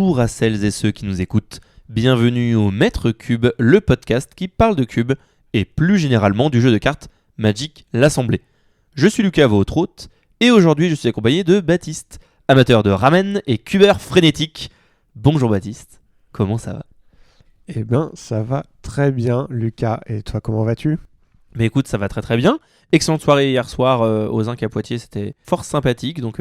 Bonjour à celles et ceux qui nous écoutent. Bienvenue au Maître Cube, le podcast qui parle de cubes et plus généralement du jeu de cartes Magic l'Assemblée. Je suis Lucas, votre hôte, et aujourd'hui je suis accompagné de Baptiste, amateur de ramen et cubeur frénétique. Bonjour Baptiste, comment ça va ? Eh ben, ça va très bien, Lucas. Et toi, comment vas-tu ? Mais écoute, ça va très très bien. Excellente soirée hier soir aux Zinc à Poitiers, c'était fort sympathique. Donc,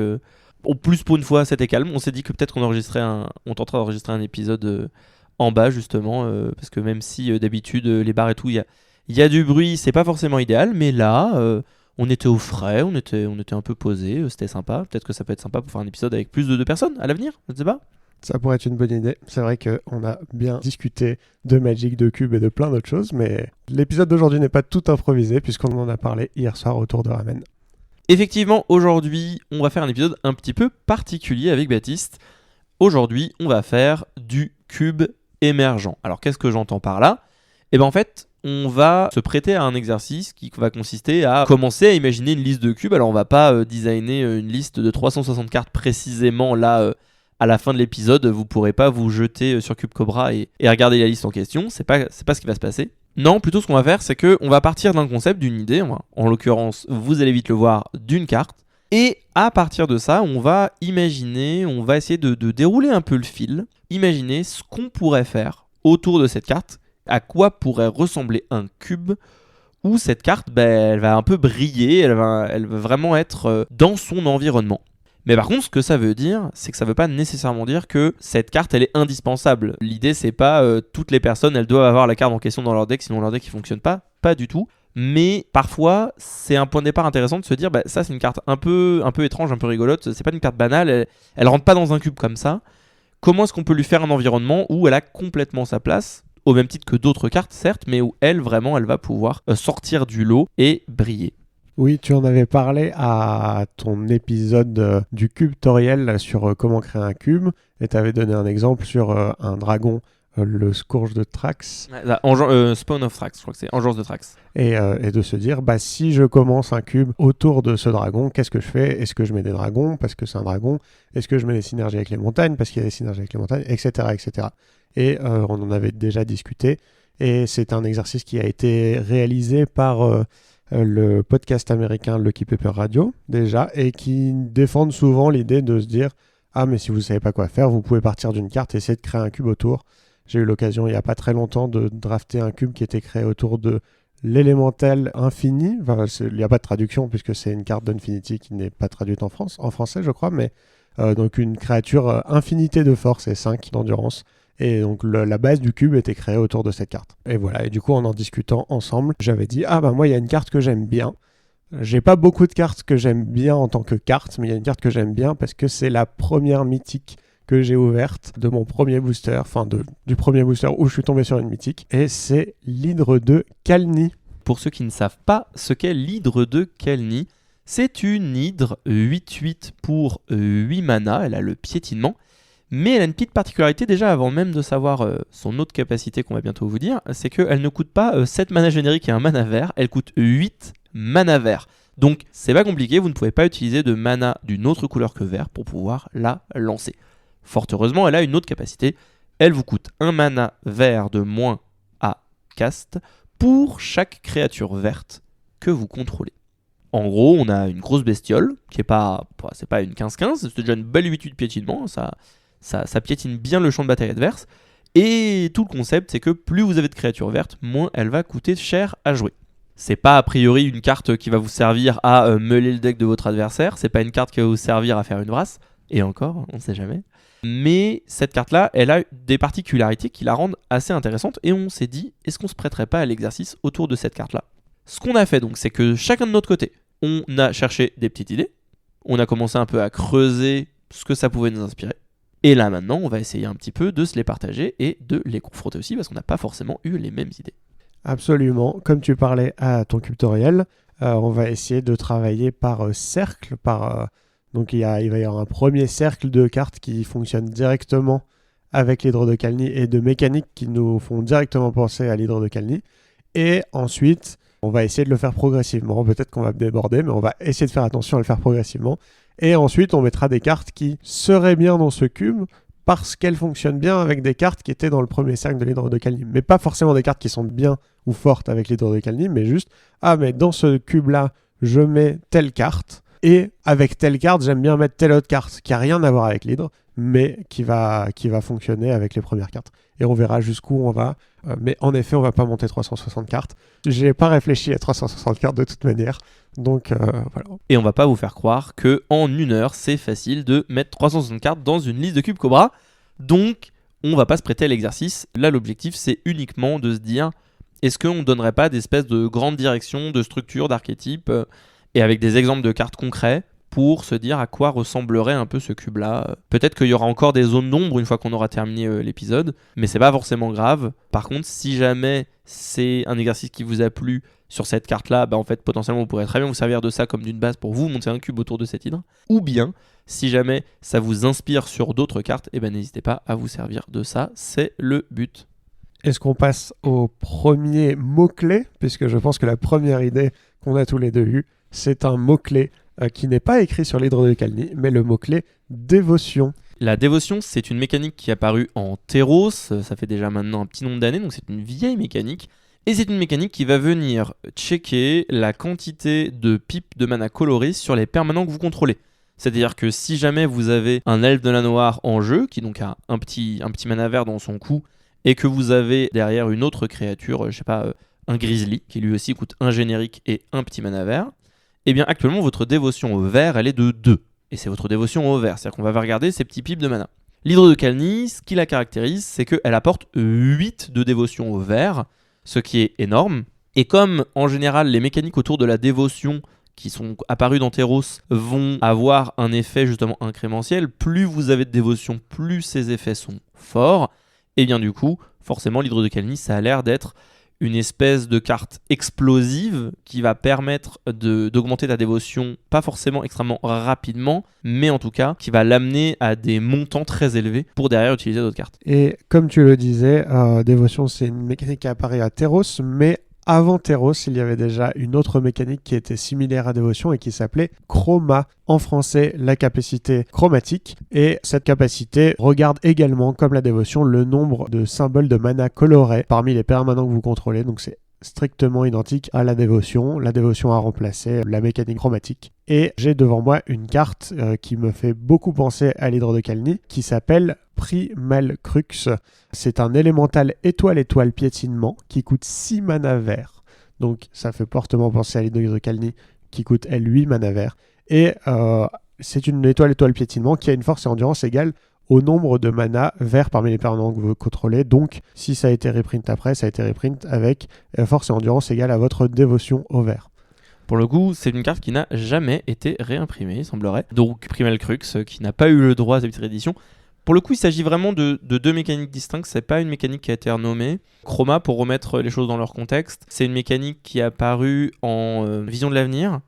au plus pour une fois, c'était calme. On s'est dit que peut-être on tenterait d'enregistrer un épisode en bas justement, parce que même si d'habitude les bars et tout, il y a du bruit, c'est pas forcément idéal. Mais là, on était au frais, on était un peu posé, c'était sympa. Peut-être que ça peut être sympa pour faire un épisode avec plus de 2 personnes à l'avenir, je ne sais pas. Ça pourrait être une bonne idée. C'est vrai qu'on a bien discuté de Magic, de Cube et de plein d'autres choses, mais l'épisode d'aujourd'hui n'est pas tout improvisé puisqu'on en a parlé hier soir autour de Ramen. Effectivement, aujourd'hui, on va faire un épisode un petit peu particulier avec Baptiste. Aujourd'hui, on va faire du cube émergent. Alors, qu'est-ce que j'entends par là ? Eh bien, en fait, on va se prêter à un exercice qui va consister à commencer à imaginer une liste de cubes. Alors, on va pas designer une liste de 360 cartes précisément là... à la fin de l'épisode, vous pourrez pas vous jeter sur Cube Cobra et regarder la liste en question, c'est pas ce qui va se passer. Non, plutôt ce qu'on va faire, c'est qu'on va partir d'un concept, d'une idée, en l'occurrence, vous allez vite le voir, d'une carte, et à partir de ça, on va imaginer, on va essayer de dérouler un peu le fil, imaginer ce qu'on pourrait faire autour de cette carte, à quoi pourrait ressembler un cube, où cette carte, elle va un peu briller, elle va vraiment être dans son environnement. Mais par contre, ce que ça veut dire, c'est que ça veut pas nécessairement dire que cette carte, elle est indispensable. L'idée, c'est pas toutes les personnes, elles doivent avoir la carte en question dans leur deck, sinon leur deck, il fonctionne pas. Pas du tout. Mais parfois, c'est un point de départ intéressant de se dire, ça, c'est une carte un peu étrange, un peu rigolote. C'est pas une carte banale, elle rentre pas dans un cube comme ça. Comment est-ce qu'on peut lui faire un environnement où elle a complètement sa place, au même titre que d'autres cartes, certes, mais où elle, vraiment, elle va pouvoir sortir du lot et briller. Oui, tu en avais parlé à ton épisode du cube tutoriel sur comment créer un cube, et tu avais donné un exemple sur un dragon, le Scourge de Thrax. Spawn of Thrax, je crois que c'est Engeance de Thrax. Et de se dire, si je commence un cube autour de ce dragon, qu'est-ce que je fais ? Est-ce que je mets des dragons parce que c'est un dragon ? Est-ce que je mets des synergies avec les montagnes parce qu'il y a des synergies avec les montagnes, etc. etc. Et on en avait déjà discuté, et c'est un exercice qui a été réalisé par... le podcast américain Lucky Paper Radio, déjà, et qui défendent souvent l'idée de se dire « Ah, mais si vous ne savez pas quoi faire, vous pouvez partir d'une carte et essayer de créer un cube autour. » J'ai eu l'occasion, il n'y a pas très longtemps, de drafter un cube qui était créé autour de l'élémental infini. Enfin, il n'y a pas de traduction, puisque c'est une carte d'Infinity qui n'est pas traduite en français, je crois, mais donc une créature infinité de force et 5 d'endurance. Et donc la base du cube était créée autour de cette carte. Et voilà, et du coup en discutant ensemble, j'avais dit moi il y a une carte que j'aime bien. J'ai pas beaucoup de cartes que j'aime bien en tant que carte, mais il y a une carte que j'aime bien parce que c'est la première mythique que j'ai ouverte de mon premier booster, du premier booster où je suis tombé sur une mythique, et c'est l'hydre de Khalni. Pour ceux qui ne savent pas ce qu'est l'hydre de Khalni, c'est une hydre 8/8 pour 8 mana, elle a le piétinement. Mais elle a une petite particularité déjà avant même de savoir son autre capacité qu'on va bientôt vous dire, c'est qu'elle ne coûte pas 7 mana génériques et un mana vert, elle coûte 8 mana vert. Donc c'est pas compliqué, vous ne pouvez pas utiliser de mana d'une autre couleur que vert pour pouvoir la lancer. Fort heureusement, elle a une autre capacité, elle vous coûte un mana vert de moins à cast pour chaque créature verte que vous contrôlez. En gros, on a une grosse bestiole, qui est pas, c'est pas une 15-15, c'est déjà une belle 8/8 de piétinement, ça piétine bien le champ de bataille adverse. Et tout le concept, c'est que plus vous avez de créatures vertes, moins elle va coûter cher à jouer. C'est pas a priori une carte qui va vous servir à meuler le deck de votre adversaire, c'est pas une carte qui va vous servir à faire une brasse, et encore, on sait jamais. Mais cette carte-là, elle a des particularités qui la rendent assez intéressante, et on s'est dit, est-ce qu'on se prêterait pas à l'exercice autour de cette carte-là ? Ce qu'on a fait donc, c'est que chacun de notre côté, on a cherché des petites idées, on a commencé un peu à creuser ce que ça pouvait nous inspirer. Et là maintenant, on va essayer un petit peu de se les partager et de les confronter aussi parce qu'on n'a pas forcément eu les mêmes idées. Absolument. Comme tu parlais à ton tutoriel, on va essayer de travailler par cercle. Donc il va y avoir un premier cercle de cartes qui fonctionne directement avec l'hydre de Khalni et de mécaniques qui nous font directement penser à l'hydre de Khalni. Et ensuite, on va essayer de le faire progressivement. Peut-être qu'on va déborder, mais on va essayer de faire attention à le faire progressivement. Et ensuite, on mettra des cartes qui seraient bien dans ce cube, parce qu'elle fonctionne bien avec des cartes qui étaient dans le premier cercle de l'hydre de Khalnim. Mais pas forcément des cartes qui sont bien ou fortes avec l'hydre de Khalnim, mais juste, mais dans ce cube-là, je mets telle carte, et avec telle carte, j'aime bien mettre telle autre carte, qui n'a rien à voir avec l'hydre, mais qui va fonctionner avec les premières cartes. Et on verra jusqu'où on va. Mais en effet, on va pas monter 360 cartes. J'ai pas réfléchi à 360 cartes de toute manière. Donc voilà. Et on va pas vous faire croire que en 1 heure, c'est facile de mettre 360 cartes dans une liste de cubes Cobra. Donc, on va pas se prêter à l'exercice. Là, l'objectif, c'est uniquement de se dire, est-ce qu'on donnerait pas des espèces de grandes directions, de structures, d'archétypes, et avec des exemples de cartes concrets, pour se dire à quoi ressemblerait un peu ce cube-là. Peut-être qu'il y aura encore des zones d'ombre une fois qu'on aura terminé l'épisode, mais c'est pas forcément grave. Par contre, si jamais c'est un exercice qui vous a plu sur cette carte-là, en fait, potentiellement, vous pourrez très bien vous servir de ça comme d'une base pour vous monter un cube autour de cet hydre. Ou bien, si jamais ça vous inspire sur d'autres cartes, n'hésitez pas à vous servir de ça, c'est le but. Est-ce qu'on passe au premier mot-clé ? Puisque je pense que la première idée qu'on a tous les deux eue, c'est un mot-clé qui n'est pas écrit sur l'hydre de Khalni, mais le mot-clé dévotion. La dévotion, c'est une mécanique qui est apparue en Theros, ça fait déjà maintenant un petit nombre d'années, donc c'est une vieille mécanique. Et c'est une mécanique qui va venir checker la quantité de pipes de mana colorées sur les permanents que vous contrôlez. C'est-à-dire que si jamais vous avez un elfe de la noire en jeu, qui donc a un petit mana vert dans son cou, et que vous avez derrière une autre créature, un grizzly, qui lui aussi coûte un générique et un petit mana vert, actuellement votre dévotion au vert, elle est de 2. Et c'est votre dévotion au vert, c'est-à-dire qu'on va regarder ces petits pipes de mana. L'hydre de Khalni, ce qui la caractérise, c'est qu'elle apporte 8 de dévotion au vert, ce qui est énorme. Et comme en général les mécaniques autour de la dévotion qui sont apparues dans Theros vont avoir un effet justement incrémentiel, plus vous avez de dévotion, plus ces effets sont forts. Et bien du coup, forcément l'hydre de Khalni, ça a l'air d'être une espèce de carte explosive qui va permettre d'augmenter ta dévotion, pas forcément extrêmement rapidement, mais en tout cas qui va l'amener à des montants très élevés pour derrière utiliser d'autres cartes. Et comme tu le disais, dévotion c'est une mécanique qui apparaît à Theros, mais avant Theros, il y avait déjà une autre mécanique qui était similaire à dévotion et qui s'appelait Chroma. En français, la capacité chromatique. Et cette capacité regarde également, comme la dévotion, le nombre de symboles de mana colorés parmi les permanents que vous contrôlez. Donc c'est strictement identique à la dévotion. La dévotion a remplacé la mécanique chromatique. Et j'ai devant moi une carte qui me fait beaucoup penser à l'hydre de Khalni, qui s'appelle Primal Crux. C'est un élémental étoile piétinement qui coûte 6 mana vert. Donc ça fait fortement penser à l'hydre de Khalni qui coûte elle 8 mana vert. Et c'est une étoile piétinement qui a une force et endurance égale au nombre de mana vert parmi les permanents que vous contrôlez. Donc si ça a été reprint après, ça a été reprint avec force et endurance égale à votre dévotion au vert. Pour le coup, c'est une carte qui n'a jamais été réimprimée, il semblerait. Donc Primal Crux, qui n'a pas eu le droit à cette édition. Pour le coup, il s'agit vraiment de deux mécaniques distinctes. C'est pas une mécanique qui a été renommée. Chroma, pour remettre les choses dans leur contexte, c'est une mécanique qui est apparue en Vision de l'avenir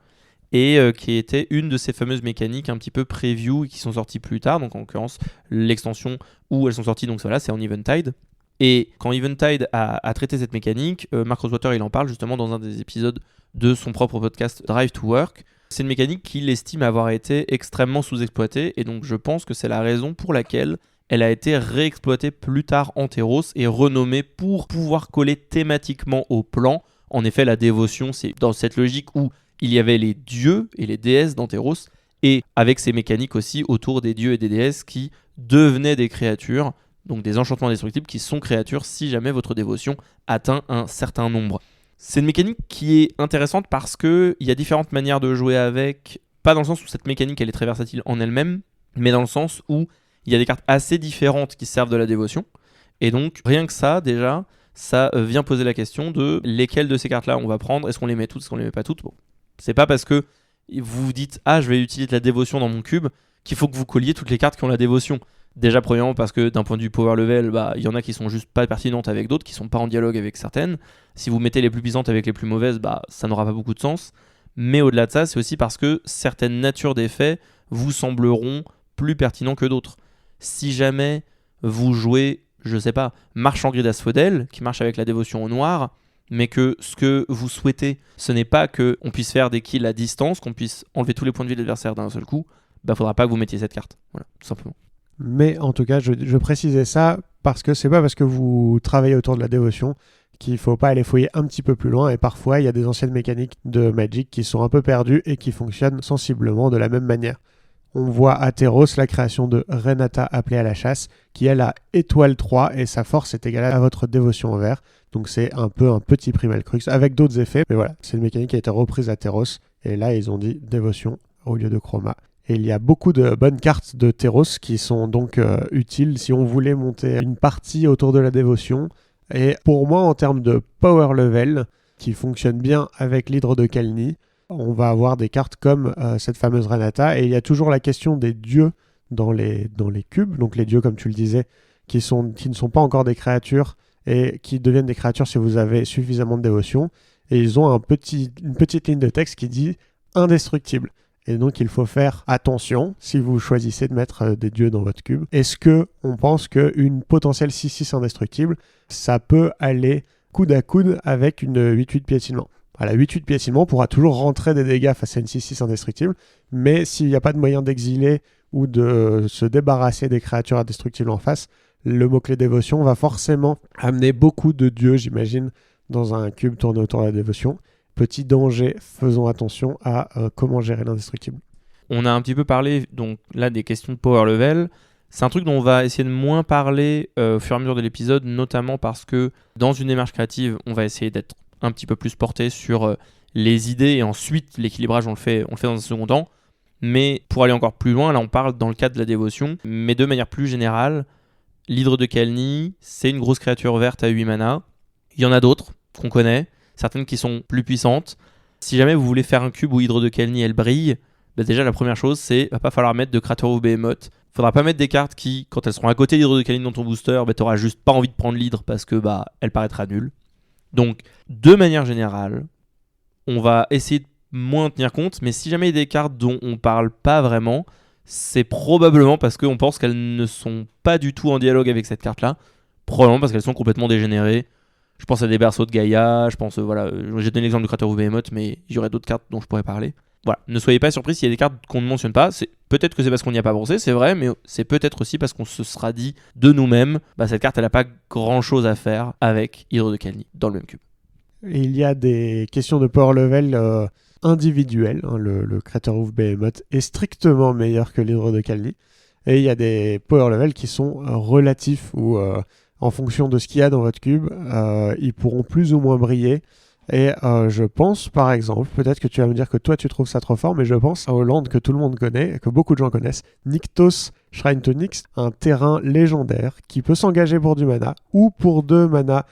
et qui était une de ces fameuses mécaniques un petit peu preview qui sont sorties plus tard. Donc en l'occurrence, l'extension où elles sont sorties, donc voilà, c'est en Eventide. Et quand Eventide a traité cette mécanique, Mark Rosewater, il en parle justement dans un des épisodes de son propre podcast Drive to Work. C'est une mécanique qu'il estime avoir été extrêmement sous-exploitée, et donc je pense que c'est la raison pour laquelle elle a été réexploitée plus tard en Theros et renommée pour pouvoir coller thématiquement au plan. En effet, la dévotion, c'est dans cette logique où il y avait les dieux et les déesses dans Theros, et avec ces mécaniques aussi autour des dieux et des déesses qui devenaient des créatures, donc des enchantements destructibles qui sont créatures si jamais votre dévotion atteint un certain nombre. C'est une mécanique qui est intéressante parce qu'il y a différentes manières de jouer avec, pas dans le sens où cette mécanique elle est très versatile en elle-même, mais dans le sens où il y a des cartes assez différentes qui servent de la dévotion, et donc rien que ça déjà, ça vient poser la question de lesquelles de ces cartes-là on va prendre, est-ce qu'on les met toutes, est-ce qu'on les met pas toutes. Bon, c'est pas parce que vous vous dites « Ah, je vais utiliser de la dévotion dans mon cube » qu'il faut que vous colliez toutes les cartes qui ont la dévotion. Déjà, premièrement, parce que d'un point de vue power level, il y en a qui sont juste pas pertinentes avec d'autres, qui sont pas en dialogue avec certaines. Si vous mettez les plus puissantes avec les plus mauvaises, ça n'aura pas beaucoup de sens. Mais au-delà de ça, c'est aussi parce que certaines natures d'effets vous sembleront plus pertinents que d'autres. Si jamais vous jouez, je sais pas, Marchand Gris d'Asphodel, qui marche avec la dévotion au noir, mais que ce que vous souhaitez, ce n'est pas qu'on puisse faire des kills à distance, qu'on puisse enlever tous les points de vie de l'adversaire d'un seul coup, faudra pas que vous mettiez cette carte. Voilà, tout simplement. Mais en tout cas, je précisais ça parce que c'est pas parce que vous travaillez autour de la dévotion qu'il faut pas aller fouiller un petit peu plus loin, et parfois il y a des anciennes mécaniques de Magic qui sont un peu perdues et qui fonctionnent sensiblement de la même manière. On voit à Theros la création de Renata appelée à la chasse, qui elle a étoile 3 et sa force est égale à votre dévotion en vert. Donc c'est un peu un petit Primal Crux avec d'autres effets. Mais voilà, c'est une mécanique qui a été reprise à Theros. Et là, ils ont dit dévotion au lieu de chroma. Et il y a beaucoup de bonnes cartes de Theros qui sont donc utiles si on voulait monter une partie autour de la dévotion. Et pour moi, en termes de power level, qui fonctionne bien avec l'hydre de Khalni, on va avoir des cartes comme cette fameuse Renata, et il y a toujours la question des dieux dans les cubes, donc les dieux comme tu le disais, qui ne sont pas encore des créatures et qui deviennent des créatures si vous avez suffisamment de dévotion, et ils ont une petite ligne de texte qui dit indestructible. Et donc il faut faire attention si vous choisissez de mettre des dieux dans votre cube. Est-ce que on pense qu'une potentielle 6-6 indestructible, ça peut aller coude à coude avec une 8-8 piétinement? La 8-8 piétinement pourra toujours rentrer des dégâts face à une 6-6 indestructible, mais s'il n'y a pas de moyen d'exiler ou de se débarrasser des créatures indestructibles en face, le mot-clé dévotion va forcément amener beaucoup de dieux, j'imagine, dans un cube tourné autour de la dévotion. Petit danger, faisons attention à comment gérer l'indestructible. On a un petit peu parlé donc là des questions de power level. C'est un truc dont on va essayer de moins parler au fur et à mesure de l'épisode, notamment parce que dans une démarche créative, on va essayer d'être un petit peu plus porté sur les idées, et ensuite l'équilibrage on le fait dans un second temps. Mais pour aller encore plus loin, là on parle dans le cadre de la dévotion, mais de manière plus générale, l'hydre de Khalni, c'est une grosse créature verte à 8 mana. Il y en a d'autres qu'on connaît, certaines qui sont plus puissantes. Si jamais vous voulez faire un cube où l'hydre de Khalni elle brille, déjà la première chose c'est va pas falloir mettre de Crater of Behemoth. Faudra pas mettre des cartes qui, quand elles seront à côté de l'hydre de Khalni dans ton booster, t'auras juste pas envie de prendre l'hydre parce que elle paraîtra nulle. Donc, de manière générale, on va essayer de moins tenir compte, mais si jamais il y a des cartes dont on parle pas vraiment, c'est probablement parce qu'on pense qu'elles ne sont pas du tout en dialogue avec cette carte-là, probablement parce qu'elles sont complètement dégénérées. Je pense à des berceaux de Gaïa, j'ai donné l'exemple de Crater of Behemoth, mais il y aurait d'autres cartes dont je pourrais parler. Voilà, ne soyez pas surpris s'il y a des cartes qu'on ne mentionne pas. Peut-être que c'est parce qu'on n'y a pas pensé, c'est vrai, mais c'est peut-être aussi parce qu'on se sera dit de nous-mêmes, cette carte elle n'a pas grand-chose à faire avec Hydre de Khalni dans le même cube. Et il y a des questions de power level individuelles. Le Crater of Behemoth est strictement meilleur que l'Hydre de Khalni. Et il y a des power level qui sont relatifs, ou en fonction de ce qu'il y a dans votre cube, ils pourront plus ou moins briller. Et je pense, par exemple, peut-être que tu vas me dire que toi tu trouves ça trop fort, mais je pense à Hollande que tout le monde connaît, que beaucoup de gens connaissent, Nykthos Shrine to Nyx, un terrain légendaire qui peut s'engager pour du mana ou pour 2 mana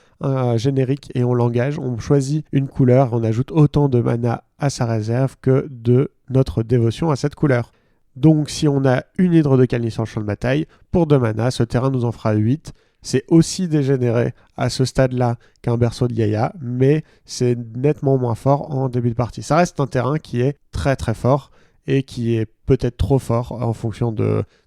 génériques, et on l'engage, on choisit une couleur, on ajoute autant de mana à sa réserve que de notre dévotion à cette couleur. Donc si on a une hydre de Khalni sur le champ de bataille, pour 2 mana, ce terrain nous en fera 8. C'est aussi dégénéré à ce stade-là qu'un berceau de Gaïa, mais c'est nettement moins fort en début de partie. Ça reste un terrain qui est très très fort et qui est peut-être trop fort en fonction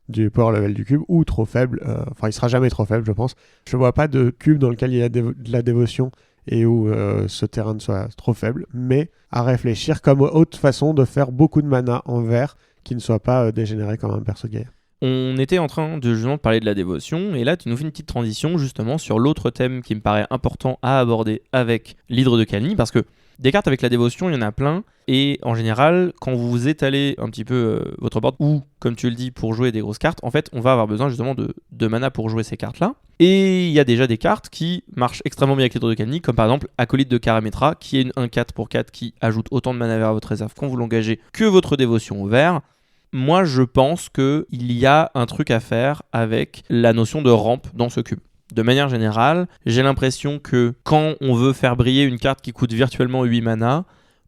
du power level du cube, ou trop faible. Il sera jamais trop faible, je pense. Je vois pas de cube dans lequel il y a de la dévotion et où ce terrain ne soit trop faible, mais à réfléchir comme autre façon de faire beaucoup de mana en vert qui ne soit pas dégénéré comme un berceau de Gaïa. On était en train de justement parler de la dévotion, et là tu nous fais une petite transition justement sur l'autre thème qui me paraît important à aborder avec l'hydre de Khalni, parce que des cartes avec la dévotion, il y en a plein, et en général, quand vous étalez un petit peu votre board, ou comme tu le dis, pour jouer des grosses cartes, en fait, on va avoir besoin justement de mana pour jouer ces cartes-là. Et il y a déjà des cartes qui marchent extrêmement bien avec l'hydre de Khalni, comme par exemple Acolyte de Karametra, qui est une 1-4 pour 4 qui ajoute autant de mana vert à votre réserve quand vous l'engagez que votre dévotion au vert. Moi, je pense qu'il y a un truc à faire avec la notion de rampe dans ce cube. De manière générale, j'ai l'impression que quand on veut faire briller une carte qui coûte virtuellement 8 mana,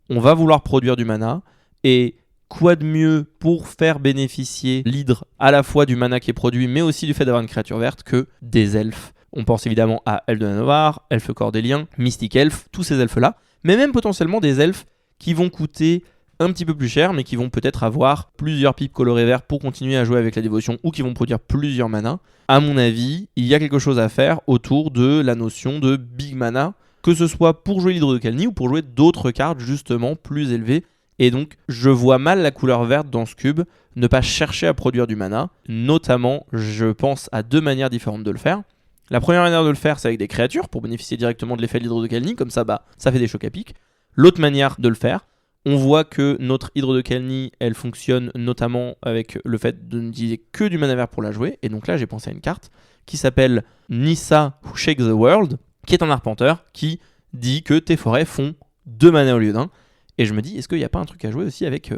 on va vouloir produire du mana, et quoi de mieux pour faire bénéficier l'hydre à la fois du mana qui est produit, mais aussi du fait d'avoir une créature verte, que des elfes. On pense évidemment à Elfes de Novar, Elfes Cordélien, Mystic Elf, tous ces elfes-là, mais même potentiellement des elfes qui vont coûter un petit peu plus cher, mais qui vont peut-être avoir plusieurs pipes colorées vert pour continuer à jouer avec la dévotion, ou qui vont produire plusieurs mana. À mon avis, il y a quelque chose à faire autour de la notion de big mana, que ce soit pour jouer l'hydre de Khalni ou pour jouer d'autres cartes justement plus élevées. Et donc, je vois mal la couleur verte dans ce cube, ne pas chercher à produire du mana. Notamment, je pense à 2 manières différentes de le faire. La première manière de le faire, c'est avec des créatures pour bénéficier directement de l'effet de l'hydre de Khalni, comme ça ça fait des chocs à pic. L'autre manière de le faire, on voit que notre hydre de Khalni, elle fonctionne notamment avec le fait de n'utiliser que du mana vert pour la jouer. Et donc là, j'ai pensé à une carte qui s'appelle Nissa Who Shakes the World, qui est un arpenteur qui dit que tes forêts font 2 mana au lieu d'un. Et je me dis, est-ce qu'il n'y a pas un truc à jouer aussi avec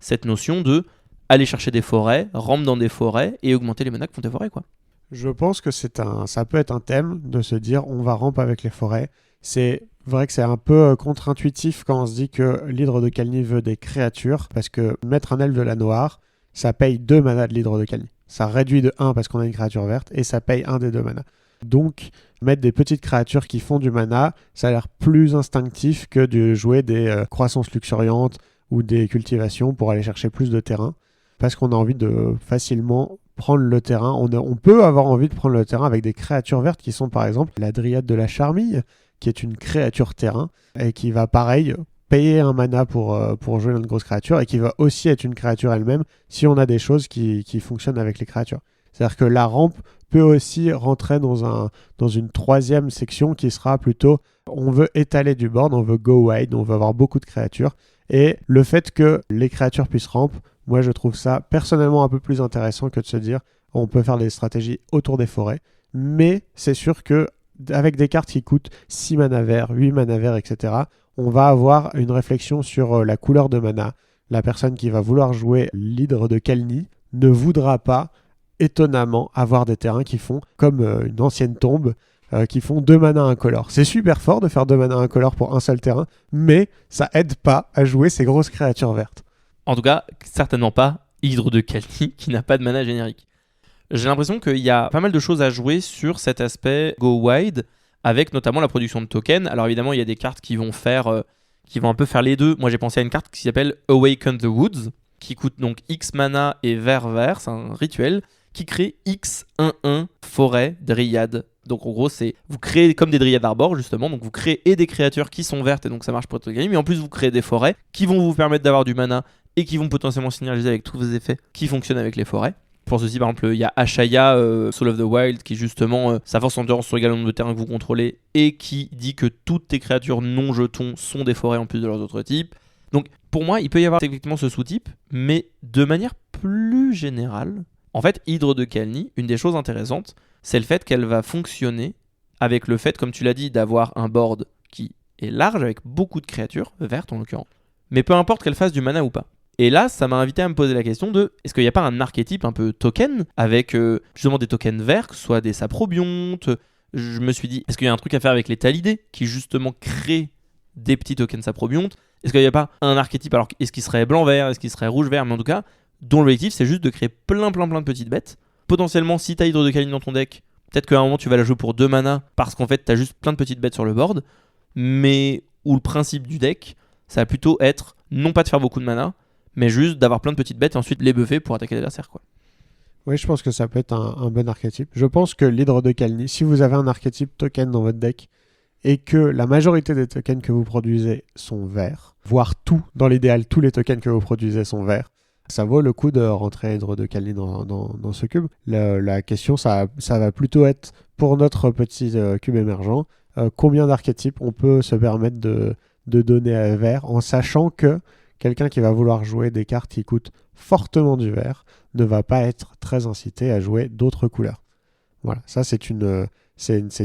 cette notion de aller chercher des forêts, rampe dans des forêts et augmenter les mana que font tes forêts, quoi. Je pense que ça peut être un thème de se dire on va ramp avec les forêts. C'est vrai que c'est un peu contre-intuitif quand on se dit que l'hydre de Khalni veut des créatures, parce que mettre un elfe de la noire, ça paye 2 mana de l'hydre de Khalni. Ça réduit de 1 parce qu'on a une créature verte, et ça paye 1 des 2 mana. Donc, mettre des petites créatures qui font du mana, ça a l'air plus instinctif que de jouer des croissances luxuriantes ou des cultivations pour aller chercher plus de terrain, parce qu'on a envie de facilement prendre le terrain. On peut avoir envie de prendre le terrain avec des créatures vertes qui sont par exemple la dryade de la charmille, qui est une créature terrain et qui va pareil payer un mana pour jouer une grosse créature, et qui va aussi être une créature elle-même si on a des choses qui fonctionnent avec les créatures. C'est-à-dire que la rampe peut aussi rentrer dans une 3e section qui sera plutôt on veut étaler du board, on veut go wide, on veut avoir beaucoup de créatures, et le fait que les créatures puissent ramp, moi je trouve ça personnellement un peu plus intéressant que de se dire on peut faire des stratégies autour des forêts. Mais c'est sûr que avec des cartes qui coûtent 6 mana vert, 8 mana vert, etc., on va avoir une réflexion sur la couleur de mana. La personne qui va vouloir jouer l'hydre de Khalni ne voudra pas, étonnamment, avoir des terrains qui font, comme une ancienne tombe, qui font 2 mana incolores. C'est super fort de faire 2 mana incolores pour un seul terrain, mais ça aide pas à jouer ces grosses créatures vertes. En tout cas, certainement pas hydre de Khalni qui n'a pas de mana générique. J'ai l'impression qu'il y a pas mal de choses à jouer sur cet aspect go wide, avec notamment la production de tokens. Alors évidemment, il y a des cartes qui vont un peu faire les deux. Moi, j'ai pensé à une carte qui s'appelle Awaken the Woods, qui coûte donc X mana et vert, c'est un rituel, qui crée X 1-1 forêt dryade. Donc en gros, vous créez comme des dryades arbores justement, donc vous créez et des créatures qui sont vertes, et donc ça marche pour votre game, mais en plus vous créez des forêts qui vont vous permettre d'avoir du mana et qui vont potentiellement synergiser avec tous vos effets qui fonctionnent avec les forêts. Pour ceci, par exemple, il y a Ashaya, Soul of the Wild, qui justement, sa force endurance sur le nombre de terrain que vous contrôlez, et qui dit que toutes tes créatures non jetons sont des forêts en plus de leurs autres types. Donc pour moi, il peut y avoir effectivement ce sous-type, mais de manière plus générale, en fait, hydre de Khalni, une des choses intéressantes, c'est le fait qu'elle va fonctionner avec le fait, comme tu l'as dit, d'avoir un board qui est large, avec beaucoup de créatures, vertes en l'occurrence, mais peu importe qu'elle fasse du mana ou pas. Et là, ça m'a invité à me poser la question de est-ce qu'il n'y a pas un archétype un peu token avec justement des tokens verts, que ce soit des saprobiontes. Je me suis dit, est-ce qu'il y a un truc à faire avec les talidés qui justement créent des petits tokens saprobiontes? Est-ce qu'il n'y a pas un archétype, alors est-ce qu'il serait blanc-vert, est-ce qu'il serait rouge-vert, mais en tout cas, dont l'objectif c'est juste de créer plein de petites bêtes. Potentiellement, si tu as hydre de Khalni dans ton deck, peut-être qu'à un moment tu vas la jouer pour 2 mana parce qu'en fait tu as juste plein de petites bêtes sur le board, mais où le principe du deck, ça va plutôt être non pas de faire beaucoup de mana, mais juste d'avoir plein de petites bêtes et ensuite les buffer pour attaquer l'adversaire, quoi. Oui, je pense que ça peut être un bon archétype. Je pense que l'hydre de Khalni, si vous avez un archétype token dans votre deck et que la majorité des tokens que vous produisez sont verts, voire dans l'idéal, tous les tokens que vous produisez sont verts, ça vaut le coup de rentrer hydre de Khalni dans ce cube. La question, ça va plutôt être, pour notre petit cube émergent, combien d'archétypes on peut se permettre de donner à vert, en sachant que quelqu'un qui va vouloir jouer des cartes qui coûtent fortement du vert ne va pas être très incité à jouer d'autres couleurs. Voilà, ça c'est une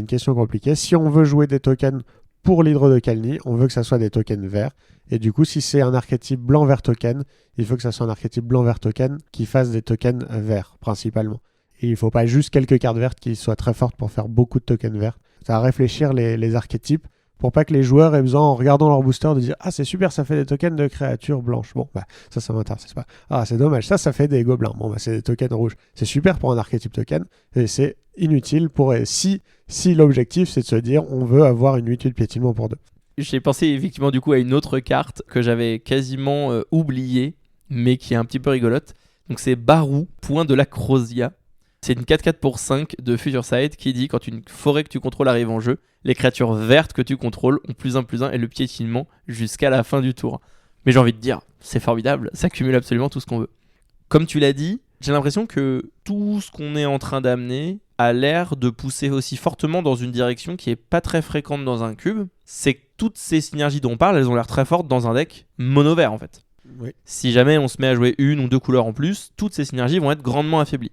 question compliquée. Si on veut jouer des tokens pour l'hydre de Khalni, on veut que ça soit des tokens verts. Et du coup, si c'est un archétype blanc-vert token, il faut que ça soit un archétype blanc-vert token qui fasse des tokens verts, principalement. Et il ne faut pas juste quelques cartes vertes qui soient très fortes pour faire beaucoup de tokens verts. Ça va réfléchir les archétypes pour pas que les joueurs aient besoin, en regardant leur booster, de dire « Ah, c'est super, ça fait des tokens de créatures blanches. Bon, bah, ça m'intéresse pas. Ah, c'est dommage, ça fait des gobelins. Bon, bah, c'est des tokens rouges. C'est super pour un archétype token, et c'est inutile pour... Si l'objectif, c'est de se dire « On veut avoir une 8/8 piétinement pour 2. » J'ai pensé effectivement du coup à une autre carte que j'avais quasiment oubliée, mais qui est un petit peu rigolote. Donc c'est Barou, point de la Crosia. C'est une 4/4 pour 5 de Future Sight qui dit quand une forêt que tu contrôles arrive en jeu, les créatures vertes que tu contrôles ont +1/+1 et le piétinement jusqu'à la fin du tour. Mais j'ai envie de dire, c'est formidable, ça cumule absolument tout ce qu'on veut. Comme tu l'as dit, j'ai l'impression que tout ce qu'on est en train d'amener a l'air de pousser aussi fortement dans une direction qui est pas très fréquente dans un cube. C'est que toutes ces synergies dont on parle, elles ont l'air très fortes dans un deck mono vert en fait. Oui. Si jamais on se met à jouer une ou deux couleurs en plus, toutes ces synergies vont être grandement affaiblies.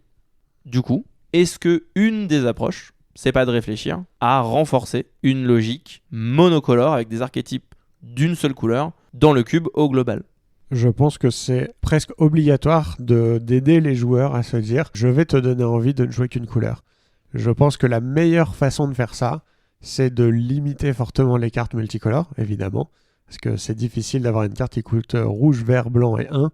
Du coup, est-ce que une des approches, c'est pas de réfléchir à renforcer une logique monocolore avec des archétypes d'une seule couleur dans le cube au global? Je pense que c'est presque obligatoire d'aider les joueurs à se dire « je vais te donner envie de ne jouer qu'une couleur ». Je pense que la meilleure façon de faire ça, c'est de limiter fortement les cartes multicolores, évidemment, parce que c'est difficile d'avoir une carte qui coûte rouge, vert, blanc et 1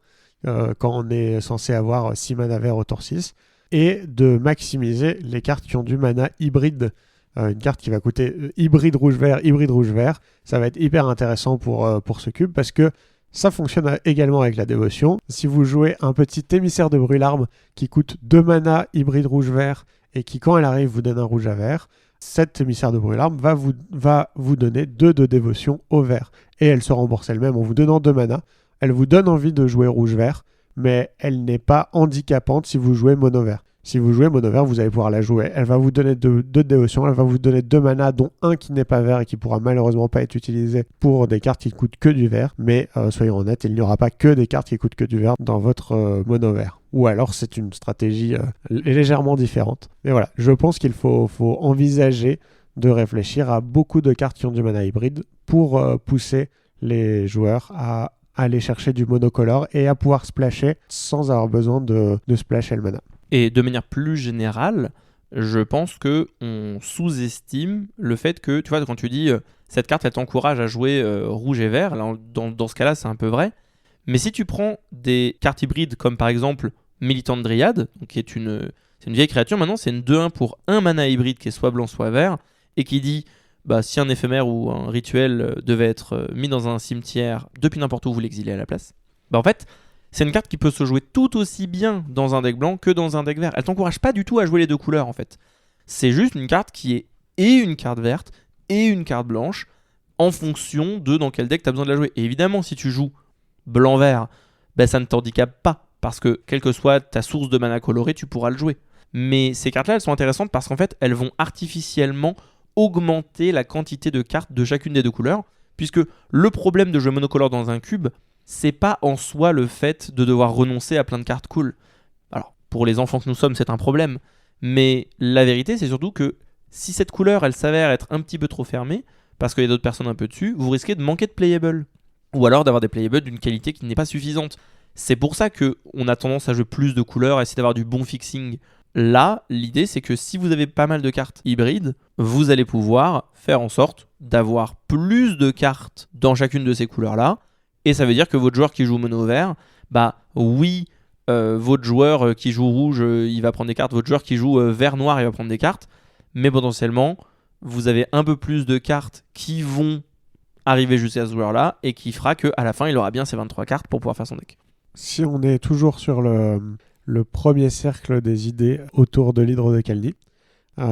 quand on est censé avoir 6 mana vert au tour 6, et de maximiser les cartes qui ont du mana hybride. Une carte qui va coûter hybride rouge-vert, ça va être hyper intéressant pour ce cube, parce que ça fonctionne également avec la dévotion. Si vous jouez un petit émissaire de brûle-arme qui coûte 2 mana hybride rouge-vert et qui, quand elle arrive, vous donne un rouge à vert, cette émissaire de brûle-arme va vous donner 2 de dévotion au vert. Et elle se rembourse elle-même en vous donnant 2 mana. Elle vous donne envie de jouer rouge-vert, mais elle n'est pas handicapante si vous jouez mono-vert. Si vous jouez mono-vert, vous allez pouvoir la jouer. Elle va vous donner 2 de dévotion, elle va vous donner 2 mana, dont un qui n'est pas vert et qui pourra malheureusement pas être utilisé pour des cartes qui coûtent que du vert. Mais soyons honnêtes, il n'y aura pas que des cartes qui coûtent que du vert dans votre mono-vert. Ou alors c'est une stratégie légèrement différente. Mais voilà, je pense qu'il faut envisager de réfléchir à beaucoup de cartes qui ont du mana hybride pour pousser les joueurs à aller chercher du monocolore et à pouvoir splasher sans avoir besoin de splasher le mana. Et de manière plus générale, je pense qu'on sous-estime le fait que, tu vois, quand tu dis cette carte, elle t'encourage à jouer rouge et vert, alors, dans ce cas-là, c'est un peu vrai. Mais si tu prends des cartes hybrides comme par exemple Militante Dryade, qui est une vieille créature, maintenant c'est une 2-1 pour un mana hybride qui est soit blanc soit vert, et qui dit si un éphémère ou un rituel devait être mis dans un cimetière depuis n'importe où, vous l'exilez à la place. En fait, c'est une carte qui peut se jouer tout aussi bien dans un deck blanc que dans un deck vert. Elle t'encourage pas du tout à jouer les deux couleurs en fait. C'est juste une carte qui est et une carte verte et une carte blanche en fonction de dans quel deck tu as besoin de la jouer. Et évidemment, si tu joues blanc-vert, ça ne t'handicape pas parce que quelle que soit ta source de mana colorée, tu pourras le jouer. Mais ces cartes-là, elles sont intéressantes parce qu'en fait, elles vont artificiellement augmenter la quantité de cartes de chacune des deux couleurs, puisque le problème de jouer monocolore dans un cube, c'est pas en soi le fait de devoir renoncer à plein de cartes cool. Alors, pour les enfants que nous sommes, c'est un problème. Mais la vérité, c'est surtout que si cette couleur, elle s'avère être un petit peu trop fermée, parce qu'il y a d'autres personnes un peu dessus, vous risquez de manquer de playable. Ou alors d'avoir des playables d'une qualité qui n'est pas suffisante. C'est pour ça qu'on a tendance à jouer plus de couleurs, à essayer d'avoir du bon fixing. Là, l'idée, c'est que si vous avez pas mal de cartes hybrides, vous allez pouvoir faire en sorte d'avoir plus de cartes dans chacune de ces couleurs-là. Et ça veut dire que votre joueur qui joue mono vert, oui, votre joueur qui joue rouge, il va prendre des cartes. Votre joueur qui joue vert noir, il va prendre des cartes. Mais potentiellement, vous avez un peu plus de cartes qui vont arriver jusqu'à ce joueur-là et qui fera qu'à la fin, il aura bien ses 23 cartes pour pouvoir faire son deck. Si on est toujours sur le premier cercle des idées autour de l'hydre de Kaldni,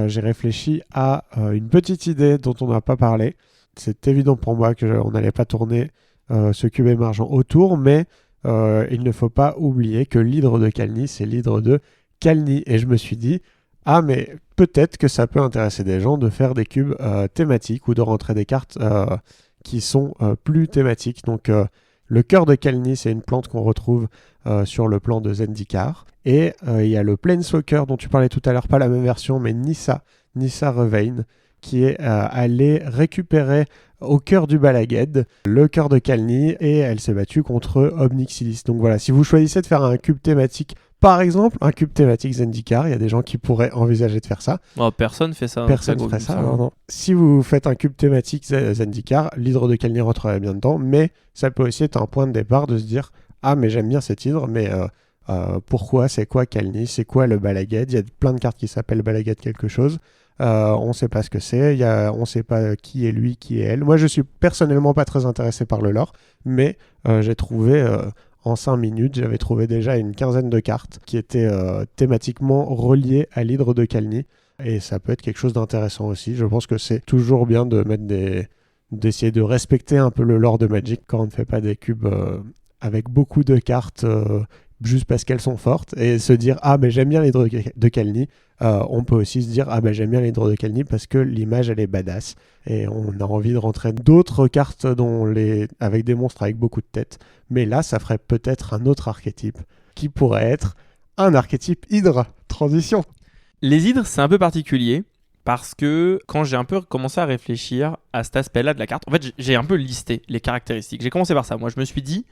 j'ai réfléchi à une petite idée dont on n'a pas parlé. C'est évident pour moi qu'on n'allait pas tourner ce cube émergent autour, mais il ne faut pas oublier que l'hydre de Kaldni, c'est l'hydre de Kaldni. Et je me suis dit, mais peut-être que ça peut intéresser des gens de faire des cubes thématiques ou de rentrer des cartes qui sont plus thématiques. Donc le cœur de Kaldni, c'est une plante qu'on retrouve sur le plan de Zendikar. Et il y a le Planeswalker dont tu parlais tout à l'heure, pas la même version, mais Nissa Revein, qui est allée récupérer au cœur du Balaged le cœur de Kaldni, et elle s'est battue contre Obnixilis. Donc voilà, si vous choisissez de faire un cube thématique, par exemple un cube thématique Zendikar, il y a des gens qui pourraient envisager de faire ça. Personne fait ça. Personne ne ferait ça. Non. Si vous faites un cube thématique Zendikar, l'hydre de Kaldni rentrerait bien dedans, mais ça peut aussi être un point de départ de se dire mais j'aime bien cet hydre, mais pourquoi, c'est quoi Kaldni, c'est quoi le Balaged? Il y a plein de cartes qui s'appellent Balaged quelque chose. On ne sait pas ce que c'est, on ne sait pas qui est lui, qui est elle. Moi, je suis personnellement pas très intéressé par le lore, mais j'ai trouvé, en 5 minutes, j'avais trouvé déjà une quinzaine de cartes qui étaient thématiquement reliées à l'hydre de Kaldni, et ça peut être quelque chose d'intéressant aussi. Je pense que c'est toujours bien de mettre d'essayer de respecter un peu le lore de Magic quand on ne fait pas des cubes avec beaucoup de cartes juste parce qu'elles sont fortes et se dire ah mais j'aime bien l'hydre de Khalni. On peut aussi se dire ah ben j'aime bien l'hydre de Khalni parce que l'image elle est badass et on a envie de rentrer d'autres cartes avec des monstres avec beaucoup de têtes. Mais là ça ferait peut-être un autre archétype qui pourrait être un archétype hydre. Transition. Les hydres, c'est un peu particulier parce que quand j'ai un peu commencé à réfléchir à cet aspect-là de la carte, en fait, j'ai un peu listé les caractéristiques. J'ai commencé par ça. Moi, je me suis dit,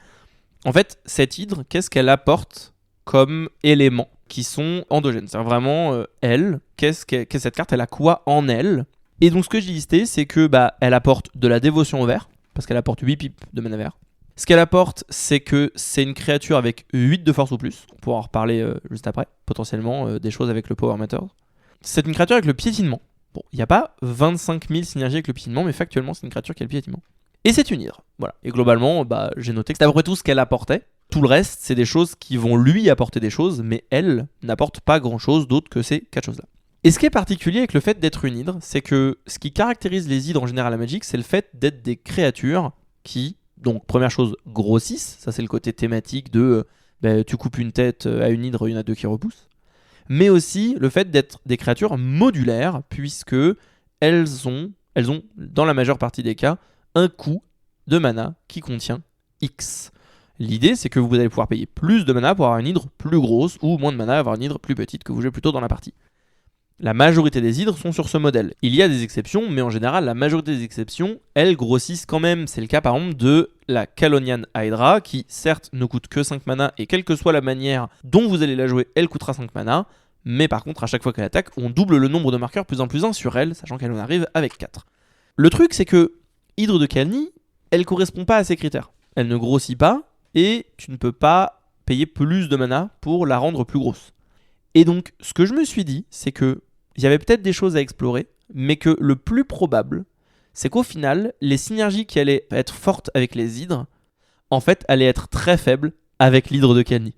en fait, cette hydre, qu'est-ce qu'elle apporte comme éléments qui sont endogènes? C'est vraiment, elle, qu'est-ce que cette carte, elle a quoi en elle? Et donc, ce que j'ai listé, c'est que elle apporte de la dévotion au vert, parce qu'elle apporte 8 pipes de mana vert. Ce qu'elle apporte, c'est que c'est une créature avec 8 de force ou plus. On pourra en reparler juste après, potentiellement, des choses avec le Power Matter. C'est une créature avec le piétinement. Bon, il n'y a pas 25 000 synergies avec le piétinement, mais factuellement, c'est une créature qui a le piétinement. Et c'est une hydre. Voilà. Et globalement, j'ai noté que c'est à peu près tout ce qu'elle apportait. Tout le reste, c'est des choses qui vont lui apporter des choses, mais elle n'apporte pas grand-chose d'autre que ces 4 choses-là. Et ce qui est particulier avec le fait d'être une hydre, c'est que ce qui caractérise les hydres en général à Magic, c'est le fait d'être des créatures qui, donc première chose, grossissent. Ça, c'est le côté thématique de tu coupes une tête à une hydre, il y en a 2 qui repoussent. Mais aussi le fait d'être des créatures modulaires, puisque elles ont, dans la majeure partie des cas, un coût de mana qui contient X. L'idée, c'est que vous allez pouvoir payer plus de mana pour avoir une hydre plus grosse, ou moins de mana pour avoir une hydre plus petite que vous jouez plutôt dans la partie. La majorité des hydres sont sur ce modèle. Il y a des exceptions, mais en général, la majorité des exceptions, elles grossissent quand même. C'est le cas par exemple de la Kalonian Hydra, qui certes ne coûte que 5 mana, et quelle que soit la manière dont vous allez la jouer, elle coûtera 5 mana. Mais par contre, à chaque fois qu'elle attaque, on double le nombre de marqueurs plus 1 sur elle, sachant qu'elle en arrive avec 4. Le truc, c'est que Hydre de Khalni, elle correspond pas à ces critères. Elle ne grossit pas, et tu ne peux pas payer plus de mana pour la rendre plus grosse. Et donc, ce que je me suis dit, c'est que il y avait peut-être des choses à explorer, mais que le plus probable, c'est qu'au final, les synergies qui allaient être fortes avec les hydres, en fait, allaient être très faibles avec l'hydre de Khalni.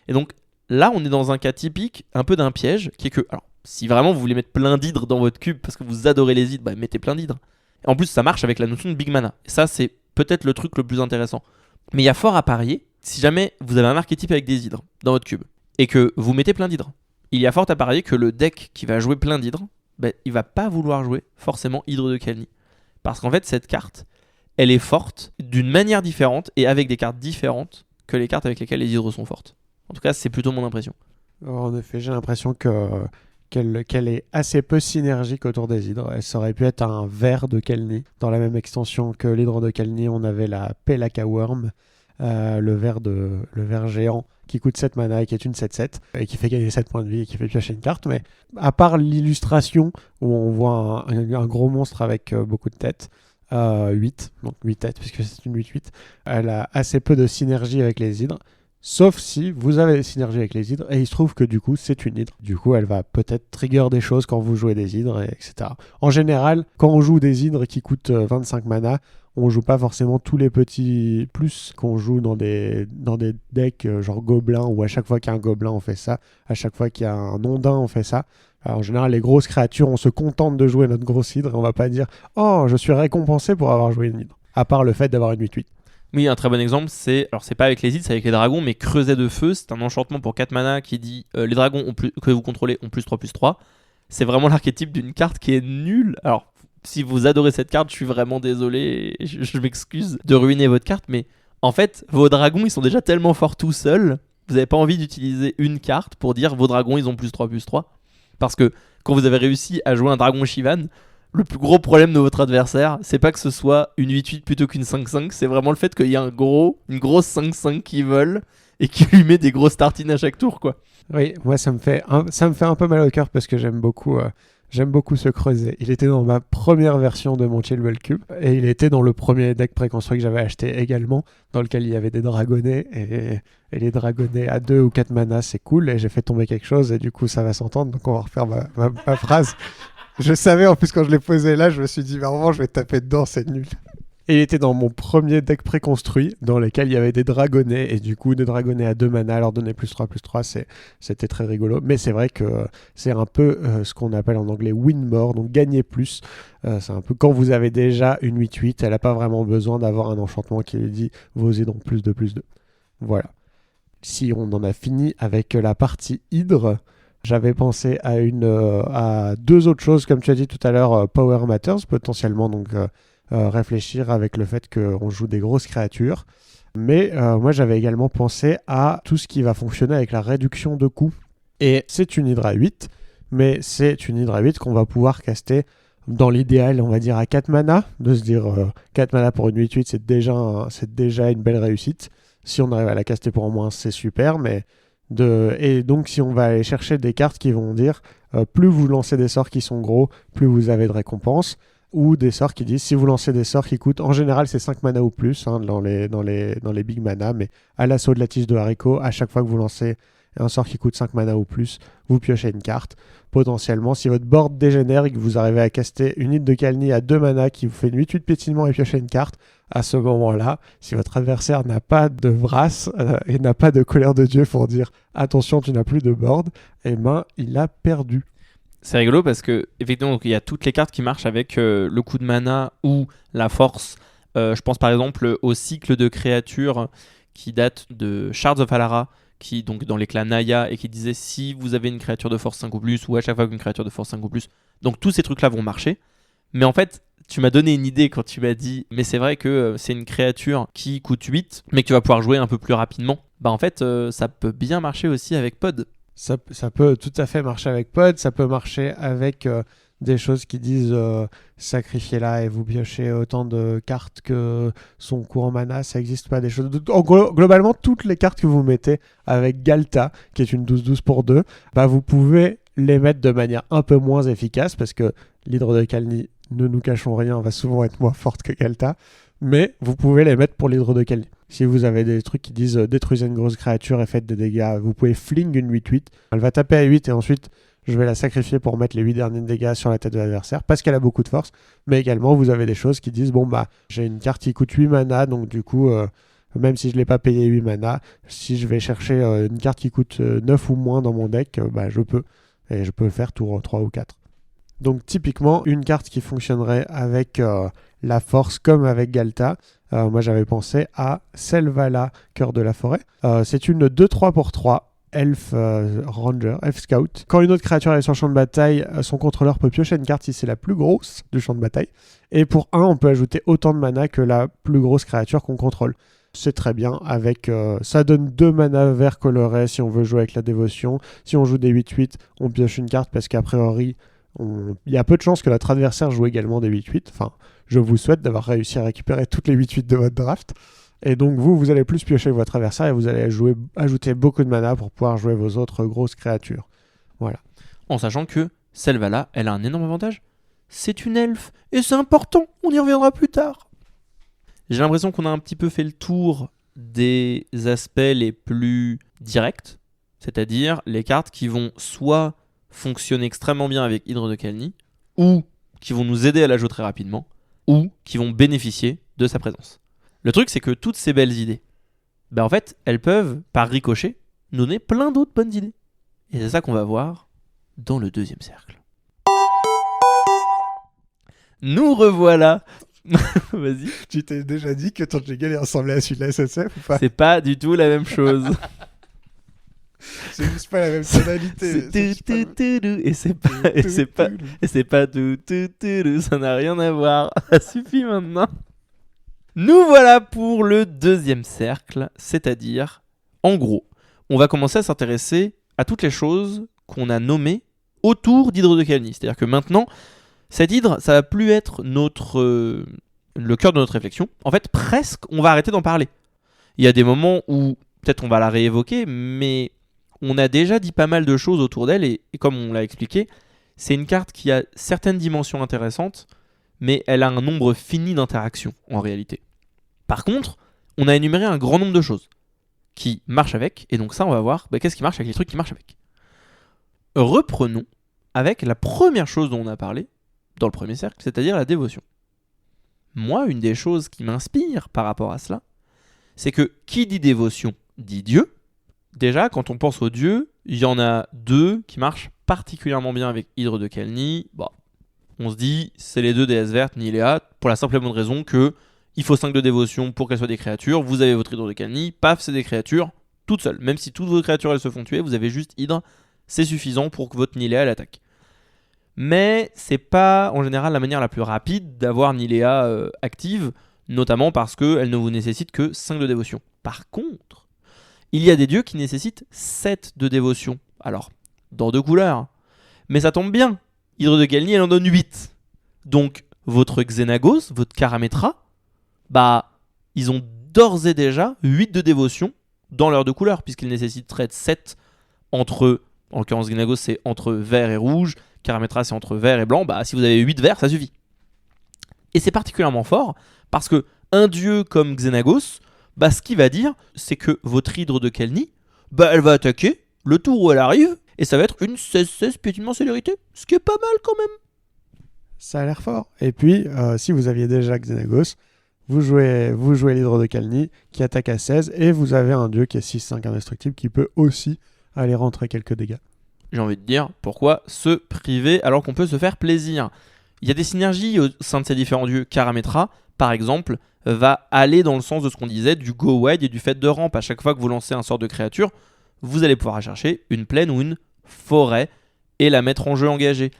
Et donc, là, on est dans un cas typique, un peu d'un piège, qui est que, alors, si vraiment vous voulez mettre plein d'hydres dans votre cube parce que vous adorez les hydres, mettez plein d'hydres. Et en plus, ça marche avec la notion de big mana. Et ça, c'est peut-être le truc le plus intéressant. Mais il y a fort à parier, si jamais vous avez un archétype avec des hydres dans votre cube, et que vous mettez plein d'hydres, il y a fort à parier que le deck qui va jouer plein d'hydres, il va pas vouloir jouer forcément hydre de Khalni. Parce qu'en fait, cette carte, elle est forte d'une manière différente et avec des cartes différentes que les cartes avec lesquelles les hydres sont fortes. En tout cas, c'est plutôt mon impression. En effet, j'ai l'impression qu'elle est assez peu synergique autour des hydres. Elle aurait pu être un ver de Khalni. Dans la même extension que l'hydre de Khalni, on avait la Pelaka Worm, le ver géant qui coûte 7 mana et qui est une 7-7 et qui fait gagner 7 points de vie et qui fait piocher une carte. Mais à part l'illustration où on voit un gros monstre avec beaucoup de têtes, 8, donc 8 têtes puisque c'est une 8-8, elle a assez peu de synergie avec les hydres. Sauf si vous avez des synergies avec les hydres et il se trouve que du coup c'est une hydre. Du coup elle va peut-être trigger des choses quand vous jouez des hydres, etc. En général, quand on joue des hydres qui coûtent 25 mana, on joue pas forcément tous les petits plus qu'on joue dans des decks genre gobelins où à chaque fois qu'il y a un gobelin on fait ça, à chaque fois qu'il y a un ondin on fait ça. Alors, en général les grosses créatures on se contente de jouer notre grosse hydre et on va pas dire oh je suis récompensé pour avoir joué une hydre. À part le fait d'avoir une 8-8. Oui, un très bon exemple, c'est pas avec les hydres, c'est avec les dragons, mais Creuset de Feu, c'est un enchantement pour 4 mana qui dit les dragons que vous contrôlez ont +3/+3. C'est vraiment l'archétype d'une carte qui est nulle. Alors, si vous adorez cette carte, je suis vraiment désolé, je m'excuse de ruiner votre carte, mais en fait, vos dragons, ils sont déjà tellement forts tout seuls, vous n'avez pas envie d'utiliser une carte pour dire vos dragons, ils ont +3/+3. Parce que quand vous avez réussi à jouer un dragon Shivan, le plus gros problème de votre adversaire, c'est pas que ce soit une 8-8 plutôt qu'une 5-5, c'est vraiment le fait qu'il y a une grosse 5-5 qui vole et qui lui met des grosses tartines à chaque tour, quoi. Oui, moi ça me fait un peu mal au cœur parce que j'aime beaucoup ce creuset. Il était dans ma première version de mon Chillwell Cube et il était dans le premier deck préconstruit que j'avais acheté également, dans lequel il y avait des dragonnets et les dragonnets à 2 ou 4 mana, c'est cool et j'ai fait tomber quelque chose et du coup ça va s'entendre, donc on va refaire ma phrase. Je savais en plus quand je l'ai posé là, je me suis dit vraiment je vais taper dedans, c'est nul. Et il était dans mon premier deck préconstruit dans lequel il y avait des dragonnets et du coup des dragonnets à 2 mana leur donner +3/+3, c'était très rigolo. Mais c'est vrai que c'est un peu ce qu'on appelle en anglais win more, donc gagner plus. C'est un peu quand vous avez déjà une 8-8, elle n'a pas vraiment besoin d'avoir un enchantement qui lui dit vos hydres ont +2/+2. Voilà. si on en a fini avec la partie hydre, j'avais pensé à deux autres choses, comme tu as dit tout à l'heure, Power Matters potentiellement, donc réfléchir avec le fait qu'on joue des grosses créatures. Mais moi j'avais également pensé à tout ce qui va fonctionner avec la réduction de coûts. Et c'est une Hydra 8, mais c'est une Hydra 8 qu'on va pouvoir caster dans l'idéal, on va dire à 4 mana. De se dire 4 mana pour une 8-8, c'est déjà une belle réussite. Si on arrive à la caster pour en moins, c'est super. Et donc si on va aller chercher des cartes qui vont dire plus vous lancez des sorts qui sont gros, plus vous avez de récompenses. Ou des sorts qui disent si vous lancez des sorts qui coûtent, en général c'est 5 mana ou plus dans les big mana, mais à l'assaut de la tige de haricot, à chaque fois que vous lancez un sort qui coûte 5 mana ou plus, vous piochez une carte. Potentiellement, si votre board dégénère et que vous arrivez à caster une Hydre de Khalni à 2 mana qui vous fait une 8-8 piétinement et piocher une carte, à ce moment-là, si votre adversaire n'a pas de Vrasse et n'a pas de colère de Dieu pour dire attention, tu n'as plus de board, eh ben il a perdu. C'est rigolo parce que effectivement, il y a toutes les cartes qui marchent avec le coup de mana ou la force. Je pense par exemple au cycle de créatures qui date de Shards of Alara, qui donc dans les clans Naya et qui disait si vous avez une créature de force 5 ou plus, ou à chaque fois qu'une créature de force 5 ou plus. Donc tous ces trucs-là vont marcher. Mais en fait, tu m'as donné une idée quand tu m'as dit mais c'est vrai que c'est une créature qui coûte 8, mais que tu vas pouvoir jouer un peu plus rapidement. Bah en fait, ça peut bien marcher aussi avec Pod. Ça peut tout à fait marcher avec Pod, ça peut marcher avec des choses qui disent sacrifiez-la et vous piochez autant de cartes que son coût en mana, ça n'existe pas des choses. Globalement, toutes les cartes que vous mettez avec Galta, qui est une 12-12 pour 2, bah vous pouvez les mettre de manière un peu moins efficace parce que l'Hydre de Khalni, ne nous cachons rien, va souvent être moins forte que Galta, mais vous pouvez les mettre pour l'Hydre de Khalni. Si vous avez des trucs qui disent détruisez une grosse créature et faites des dégâts, vous pouvez fling une 8-8. Elle va taper à 8 et ensuite je vais la sacrifier pour mettre les 8 derniers dégâts sur la tête de l'adversaire parce qu'elle a beaucoup de force. Mais également, vous avez des choses qui disent bon, bah, j'ai une carte qui coûte 8 mana, donc du coup, même si je ne l'ai pas payé 8 mana, si je vais chercher une carte qui coûte 9 ou moins dans mon deck, bah, je peux. Et je peux le faire tour 3 ou 4. Donc, typiquement, une carte qui fonctionnerait avec la force comme avec Galta. Moi, j'avais pensé à Selvala, Cœur de la Forêt. C'est une 2-3 pour 3. Elf Ranger, Elf Scout. Quand une autre créature est sur le champ de bataille, son contrôleur peut piocher une carte si c'est la plus grosse du champ de bataille. Et pour 1, on peut ajouter autant de mana que la plus grosse créature qu'on contrôle. C'est très bien avec... ça donne 2 mana vert colorés si on veut jouer avec la dévotion. Si on joue des 8-8, on pioche une carte parce qu'a priori, il y a peu de chances que notre adversaire joue également des 8-8. Enfin, je vous souhaite d'avoir réussi à récupérer toutes les 8-8 de votre draft. Et donc vous allez plus piocher que votre adversaire et vous allez ajouter beaucoup de mana pour pouvoir jouer vos autres grosses créatures. Voilà. En sachant que Selvala, elle a un énorme avantage. C'est une elfe et c'est important, on y reviendra plus tard. J'ai l'impression qu'on a un petit peu fait le tour des aspects les plus directs, c'est-à-dire les cartes qui vont soit fonctionner extrêmement bien avec Hydre de Khalni, ou qui vont nous aider à la jouer très rapidement, ou qui vont bénéficier de sa présence. Le truc, c'est que toutes ces belles idées, en fait, elles peuvent, par ricochet, nous donner plein d'autres bonnes idées. Et c'est ça qu'on va voir dans le deuxième cercle. Nous revoilà. Vas-y. Tu t'es déjà dit que ton jingle ressemblait à celui de la SSF ou pas? C'est pas du tout la même chose. C'est juste pas la même tonalité. Et c'est pas tout, ça n'a rien à voir. Ça suffit maintenant. Nous voilà pour le deuxième cercle, c'est-à-dire, en gros, on va commencer à s'intéresser à toutes les choses qu'on a nommées autour d'Hydre de Khalni. C'est-à-dire que maintenant, cette hydre, ça va plus être le cœur de notre réflexion. En fait, presque, on va arrêter d'en parler. Il y a des moments où, peut-être on va la réévoquer, mais on a déjà dit pas mal de choses autour d'elle, et comme on l'a expliqué, c'est une carte qui a certaines dimensions intéressantes, mais elle a un nombre fini d'interactions, en réalité. Par contre, on a énuméré un grand nombre de choses qui marchent avec, et donc ça, on va voir qu'est-ce qui marche avec les trucs qui marchent avec. Reprenons avec la première chose dont on a parlé, dans le premier cercle, c'est-à-dire la dévotion. Moi, une des choses qui m'inspire par rapport à cela, c'est que qui dit dévotion dit Dieu. Déjà, quand on pense aux dieux, il y en a 2 qui marchent particulièrement bien avec Hydre de Khalni. On se dit, c'est les 2 déesses vertes, Nilea, pour la simple et bonne raison que il faut 5 de dévotion pour qu'elles soient des créatures. Vous avez votre Hydre de Khalni, paf, c'est des créatures, toute seule. Même si toutes vos créatures elles se font tuer, vous avez juste Hydre, c'est suffisant pour que votre Nilea elle attaque. Mais c'est pas en général la manière la plus rapide d'avoir Nilea active, notamment parce qu'elle ne vous nécessite que 5 de dévotion. Par contre, il y a des dieux qui nécessitent 7 de dévotion. Alors, dans 2 couleurs. Mais ça tombe bien, Hydre de Khalni elle en donne 8. Donc, votre Xenagos, votre Karametra, ils ont d'ores et déjà 8 de dévotion dans leurs 2 couleurs, puisqu'ils nécessiteraient 7 entre, en l'occurrence Xenagos c'est entre vert et rouge, Karametra c'est entre vert et blanc, si vous avez 8 verts ça suffit. Et c'est particulièrement fort, parce que un dieu comme Xenagos, ce qu'il va dire, c'est que votre Hydre de Khalni, elle va attaquer le tour où elle arrive, et ça va être une 16-16 piétinement célérité, ce qui est pas mal quand même. Ça a l'air fort. Et puis, si vous aviez déjà Xenagos, vous jouez l'Hydre de Khalni qui attaque à 16 et vous avez un dieu qui est 6-5 indestructible qui peut aussi aller rentrer quelques dégâts. J'ai envie de dire, pourquoi se priver alors qu'on peut se faire plaisir ? Il y a des synergies au sein de ces différents dieux. Karametra, par exemple, va aller dans le sens de ce qu'on disait du go wide et du fait de rampe. À chaque fois que vous lancez un sort de créature, vous allez pouvoir chercher une plaine ou une forêt et la mettre en jeu engagé.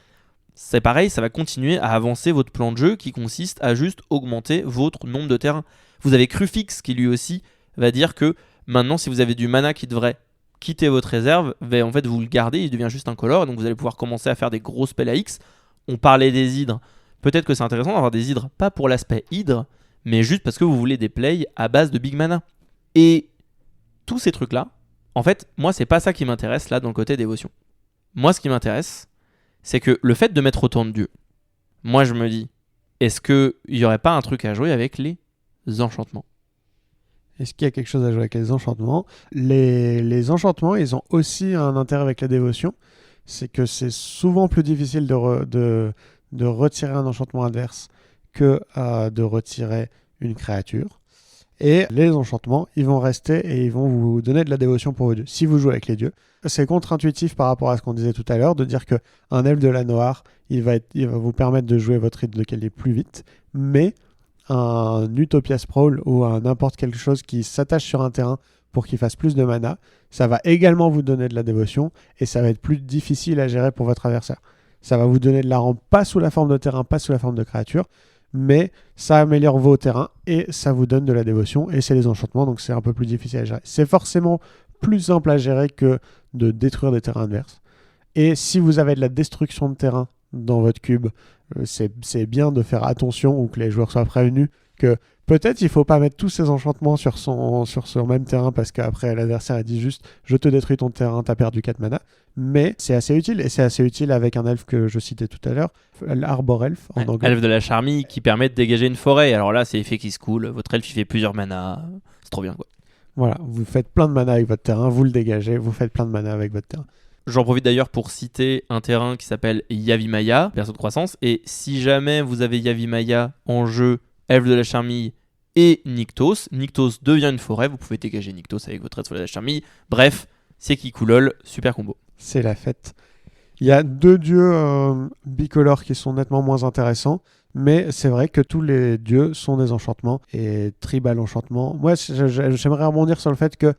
C'est pareil, ça va continuer à avancer votre plan de jeu qui consiste à juste augmenter votre nombre de terrains. Vous avez Crufix qui lui aussi va dire que maintenant si vous avez du mana qui devrait quitter votre réserve, en fait vous le gardez, il devient juste incolore, donc vous allez pouvoir commencer à faire des gros spells à X. On parlait des hydres, peut-être que c'est intéressant d'avoir des hydres, pas pour l'aspect hydre, mais juste parce que vous voulez des plays à base de big mana. Et tous ces trucs là, en fait moi c'est pas ça qui m'intéresse là dans le côté dévotion. Moi ce qui m'intéresse, c'est que le fait de mettre autant de dieux, moi je me dis, est-ce qu'il n'y aurait pas un truc à jouer avec les enchantements ? Est-ce qu'il y a quelque chose à jouer avec les enchantements ? Les enchantements, ils ont aussi un intérêt avec la dévotion. C'est que c'est souvent plus difficile de retirer un enchantement adverse que de retirer une créature. Et les enchantements, ils vont rester et ils vont vous donner de la dévotion pour vos dieux. Si vous jouez avec les dieux, c'est contre-intuitif par rapport à ce qu'on disait tout à l'heure, de dire qu'un elfe de la Noire, il va vous permettre de jouer votre Hydre de Khalni plus vite, mais un Utopia Sprawl ou n'importe quelque chose qui s'attache sur un terrain pour qu'il fasse plus de mana, ça va également vous donner de la dévotion et ça va être plus difficile à gérer pour votre adversaire. Ça va vous donner de la rampe, pas sous la forme de terrain, pas sous la forme de créature, mais ça améliore vos terrains et ça vous donne de la dévotion et c'est les enchantements, donc c'est un peu plus difficile à gérer. C'est forcément plus simple à gérer que de détruire des terrains adverses. Et si vous avez de la destruction de terrain dans votre cube, c'est bien de faire attention ou que les joueurs soient prévenus que peut-être il ne faut pas mettre tous ces enchantements sur son même terrain parce qu'après l'adversaire a dit juste je te détruis ton terrain, t'as perdu 4 mana. Mais c'est assez utile et c'est assez utile avec un elfe que je citais tout à l'heure, l'Arbor Elf en anglais. Elfe de la Charmille qui permet de dégager une forêt. Alors là c'est effet qui se coule, votre elfe il fait plusieurs mana, c'est trop bien quoi. Voilà, vous faites plein de mana avec votre terrain, vous le dégagez, vous faites plein de mana avec votre terrain. J'en profite d'ailleurs pour citer un terrain qui s'appelle Yavimaya, perso de croissance, et si jamais vous avez Yavimaya en jeu, Elfe de la Charmille et Nykthos devient une forêt, vous pouvez dégager Nykthos avec votre Elfe de la Charmille, bref, c'est Kikoulol, super combo. C'est la fête. Il y a 2 dieux bicolores qui sont nettement moins intéressants, mais c'est vrai que tous les dieux sont des enchantements et tribal enchantement. Moi, j'aimerais rebondir sur le fait que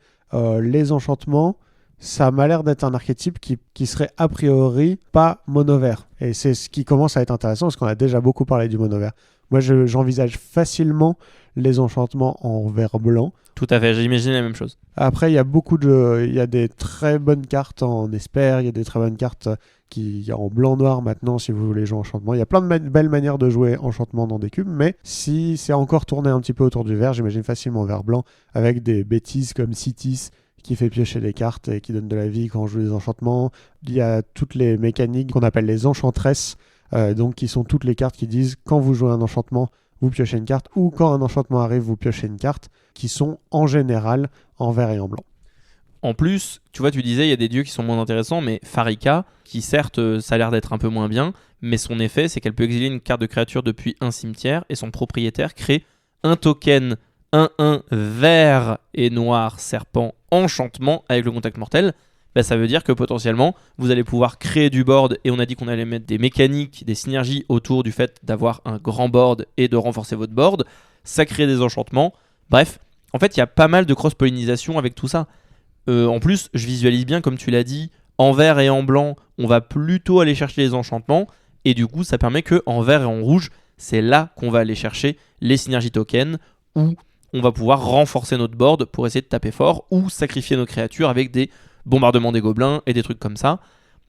les enchantements, ça m'a l'air d'être un archétype qui serait a priori pas mono vert. Et c'est ce qui commence à être intéressant parce qu'on a déjà beaucoup parlé du mono vert. Moi, j'envisage facilement les enchantements en vert blanc. Tout à fait, j'imagine la même chose. Après, il y a des très bonnes cartes en Esper, il y a des très bonnes cartes en blanc-noir maintenant si vous voulez jouer enchantement. Il y a plein de belles manières de jouer enchantement dans des cubes, mais si c'est encore tourné un petit peu autour du vert, j'imagine facilement vert-blanc avec des bêtises comme Citis qui fait piocher des cartes et qui donne de la vie quand on joue des enchantements. Il y a toutes les mécaniques qu'on appelle les enchantresses, donc qui sont toutes les cartes qui disent quand vous jouez un enchantement, vous piochez une carte, ou quand un enchantement arrive, vous piochez une carte, qui sont en général en vert et en blanc. En plus, tu vois, tu disais, il y a des dieux qui sont moins intéressants, mais Pharika, qui certes, ça a l'air d'être un peu moins bien, mais son effet, c'est qu'elle peut exiler une carte de créature depuis un cimetière, et son propriétaire crée un token 1-1 vert et noir serpent enchantement avec le contact mortel. Ça veut dire que potentiellement, vous allez pouvoir créer du board, et on a dit qu'on allait mettre des mécaniques, des synergies autour du fait d'avoir un grand board et de renforcer votre board. Ça crée des enchantements. Bref, en fait, il y a pas mal de cross-pollinisation avec tout ça. En plus, je visualise bien, comme tu l'as dit, en vert et en blanc, on va plutôt aller chercher les enchantements. Et du coup, ça permet que en vert et en rouge, c'est là qu'on va aller chercher les synergies tokens, où on va pouvoir renforcer notre board pour essayer de taper fort, ou sacrifier nos créatures avec des bombardements des gobelins et des trucs comme ça.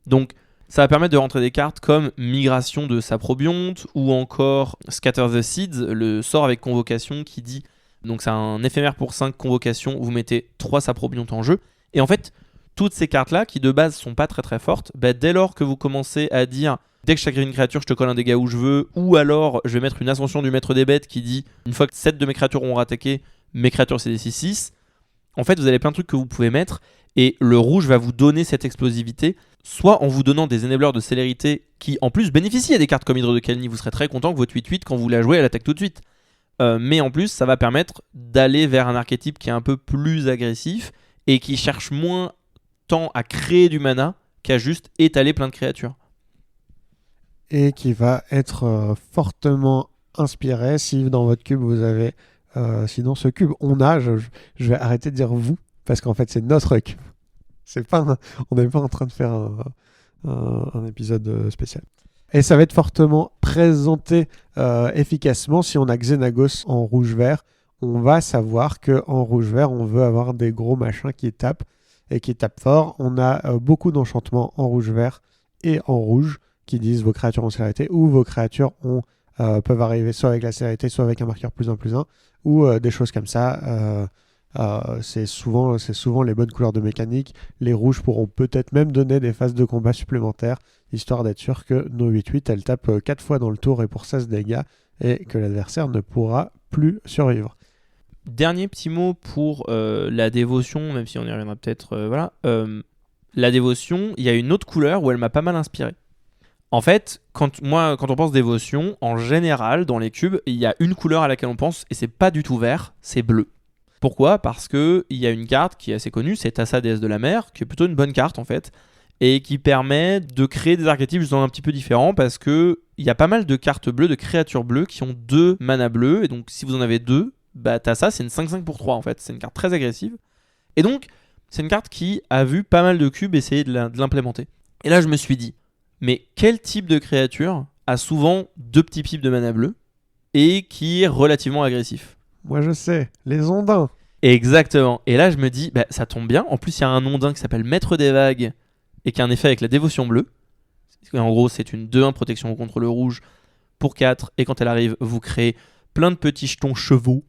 Donc, ça va permettre de rentrer des cartes comme Migration de Saprobionte, ou encore Scatter the Seeds, le sort avec convocation qui dit... Donc c'est un éphémère pour 5 convocations où vous mettez 3 Saprobiontes en jeu. Et en fait, toutes ces cartes-là, qui de base sont pas très très fortes, dès lors que vous commencez à dire dès que je sacrifie une créature, je te colle un dégât où je veux, ou alors je vais mettre une ascension du maître des bêtes qui dit une fois que 7 de mes créatures auront attaqué, mes créatures c'est des 6-6. En fait, vous avez plein de trucs que vous pouvez mettre, et le rouge va vous donner cette explosivité, soit en vous donnant des enablers de célérité qui en plus bénéficient à des cartes comme Hydre de Khalni. Vous serez très content que votre 8-8, quand vous la jouez, elle attaque tout de suite. Mais en plus, ça va permettre d'aller vers un archétype qui est un peu plus agressif et qui cherche moins tant à créer du mana qu'à juste étaler plein de créatures. Et qui va être fortement inspiré si dans votre cube vous avez... sinon ce cube, je vais arrêter de dire vous, parce qu'en fait c'est notre cube. On n'est pas en train de faire un épisode spécial. Et ça va être fortement présenté efficacement si on a Xenagos en rouge-vert. On va savoir qu'en rouge-vert, on veut avoir des gros machins qui tapent et qui tapent fort. On a beaucoup d'enchantements en rouge-vert et en rouge qui disent vos créatures ont célérité, ou vos créatures peuvent arriver soit avec la célérité, soit avec un marqueur +1/+1, ou des choses comme ça. C'est souvent les bonnes couleurs de mécanique. Les rouges pourront peut-être même donner des phases de combat supplémentaires, histoire d'être sûr que nos 8-8, elles tapent 4 fois dans le tour et pour 16 dégâts, et que l'adversaire ne pourra plus survivre. Dernier petit mot pour la dévotion, même si on y reviendra peut-être. La dévotion, il y a une autre couleur où elle m'a pas mal inspiré. En fait, quand on pense dévotion, en général, dans les cubes, il y a une couleur à laquelle on pense, et c'est pas du tout vert, c'est bleu. Pourquoi ? Parce qu'il y a une carte qui est assez connue, c'est Tassa, déesse de la mer, qui est plutôt une bonne carte en fait, et qui permet de créer des archétypes justement un petit peu différents, parce qu'il y a pas mal de cartes bleues, de créatures bleues, qui ont 2 mana bleus, et donc si vous en avez 2, Tassa c'est une 5-5 pour 3 en fait, c'est une carte très agressive. Et donc, c'est une carte qui a vu pas mal de cubes essayer de l'implémenter. Et là je me suis dit, mais quel type de créature a souvent 2 petits pipes de mana bleu et qui est relativement agressif ? Moi je sais, les ondins. Exactement. Et là je me dis, ça tombe bien. En plus il y a un ondin qui s'appelle Maître des Vagues et qui a un effet avec la dévotion bleue. En gros c'est une 2-1 protection contre le rouge pour 4. Et quand elle arrive, vous créez plein de petits jetons chevaux.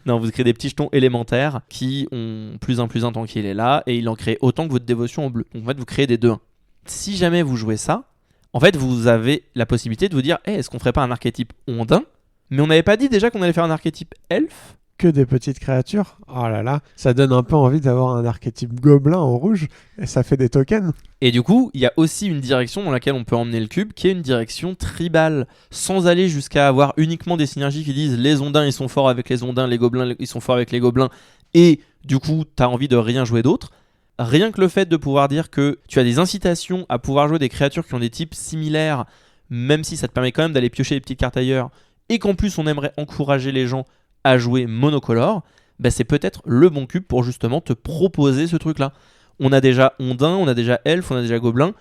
Non, vous créez des petits jetons élémentaires qui ont +1/+1 tant qu'il est là. Et il en crée autant que votre dévotion en bleu. Donc en fait vous créez des 2-1. Si jamais vous jouez ça, en fait vous avez la possibilité de vous dire, est-ce qu'on ferait pas un archétype ondin ? Mais on n'avait pas dit déjà qu'on allait faire un archétype elfe ? Que des petites créatures. Oh là là, ça donne un peu envie d'avoir un archétype gobelin en rouge, et ça fait des tokens. Et du coup, il y a aussi une direction dans laquelle on peut emmener le cube, qui est une direction tribale, sans aller jusqu'à avoir uniquement des synergies qui disent les ondins ils sont forts avec les ondins, les gobelins ils sont forts avec les gobelins, et du coup t'as envie de rien jouer d'autre. Rien que le fait de pouvoir dire que tu as des incitations à pouvoir jouer des créatures qui ont des types similaires, même si ça te permet quand même d'aller piocher des petites cartes ailleurs, et qu'en plus on aimerait encourager les gens à jouer monocolore, c'est peut-être le bon cube pour justement te proposer ce truc-là. On a déjà ondin, on a déjà elfe, on a déjà gobelin,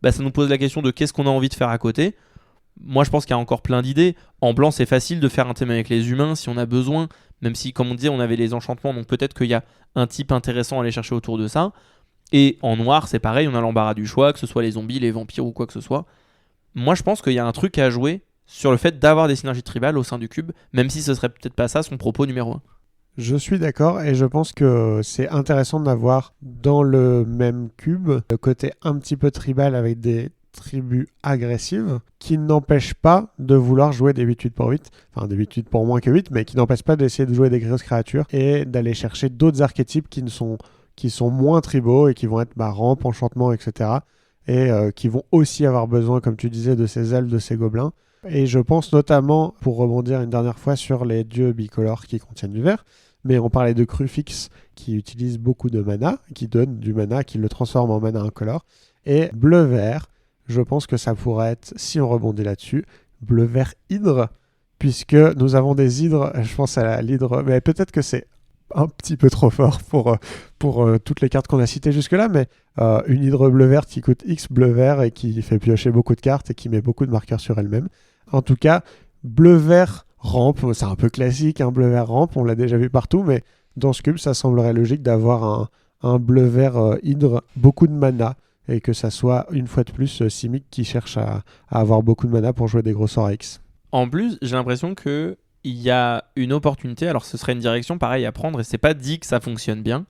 ça nous pose la question de qu'est-ce qu'on a envie de faire à côté. Moi je pense qu'il y a encore plein d'idées. En blanc c'est facile de faire un thème avec les humains si on a besoin, même si comme on disait on avait les enchantements, donc peut-être qu'il y a un type intéressant à aller chercher autour de ça. Et en noir c'est pareil, on a l'embarras du choix, que ce soit les zombies, les vampires ou quoi que ce soit. Moi je pense qu'il y a un truc à jouer sur le fait d'avoir des synergies tribales au sein du cube, même si ce serait peut-être pas ça son propos numéro 1. Je suis d'accord, et je pense que c'est intéressant d'avoir dans le même cube le côté un petit peu tribal avec des tribus agressives qui n'empêchent pas de vouloir jouer des 8-8 pour 8, enfin des 8-8 pour moins que 8, mais qui n'empêchent pas d'essayer de jouer des grosses créatures et d'aller chercher d'autres archétypes qui sont moins tribaux et qui vont être rampe, enchantement, etc. Et qui vont aussi avoir besoin, comme tu disais, de ces elfes, de ces gobelins. Et je pense notamment, pour rebondir une dernière fois sur les dieux bicolores qui contiennent du vert, mais on parlait de Crufix qui utilise beaucoup de mana, qui donne du mana, qui le transforme en mana incolore. Et bleu-vert, je pense que ça pourrait être, si on rebondit là-dessus, bleu-vert hydre, puisque nous avons des hydres, je pense à l'hydre, mais peut-être que c'est un petit peu trop fort pour toutes les cartes qu'on a citées jusque-là, mais une hydre bleu-vert qui coûte X bleu-vert et qui fait piocher beaucoup de cartes et qui met beaucoup de marqueurs sur elle-même. En tout cas, bleu-vert rampe, c'est un peu classique, un bleu-vert rampe, on l'a déjà vu partout, mais dans ce cube, ça semblerait logique d'avoir un bleu-vert hydre, beaucoup de mana, et que ça soit une fois de plus Simic qui cherche à avoir beaucoup de mana pour jouer des gros sorts X. En plus, j'ai l'impression qu'il y a une opportunité, alors ce serait une direction pareille à prendre, et c'est pas dit que ça fonctionne bien,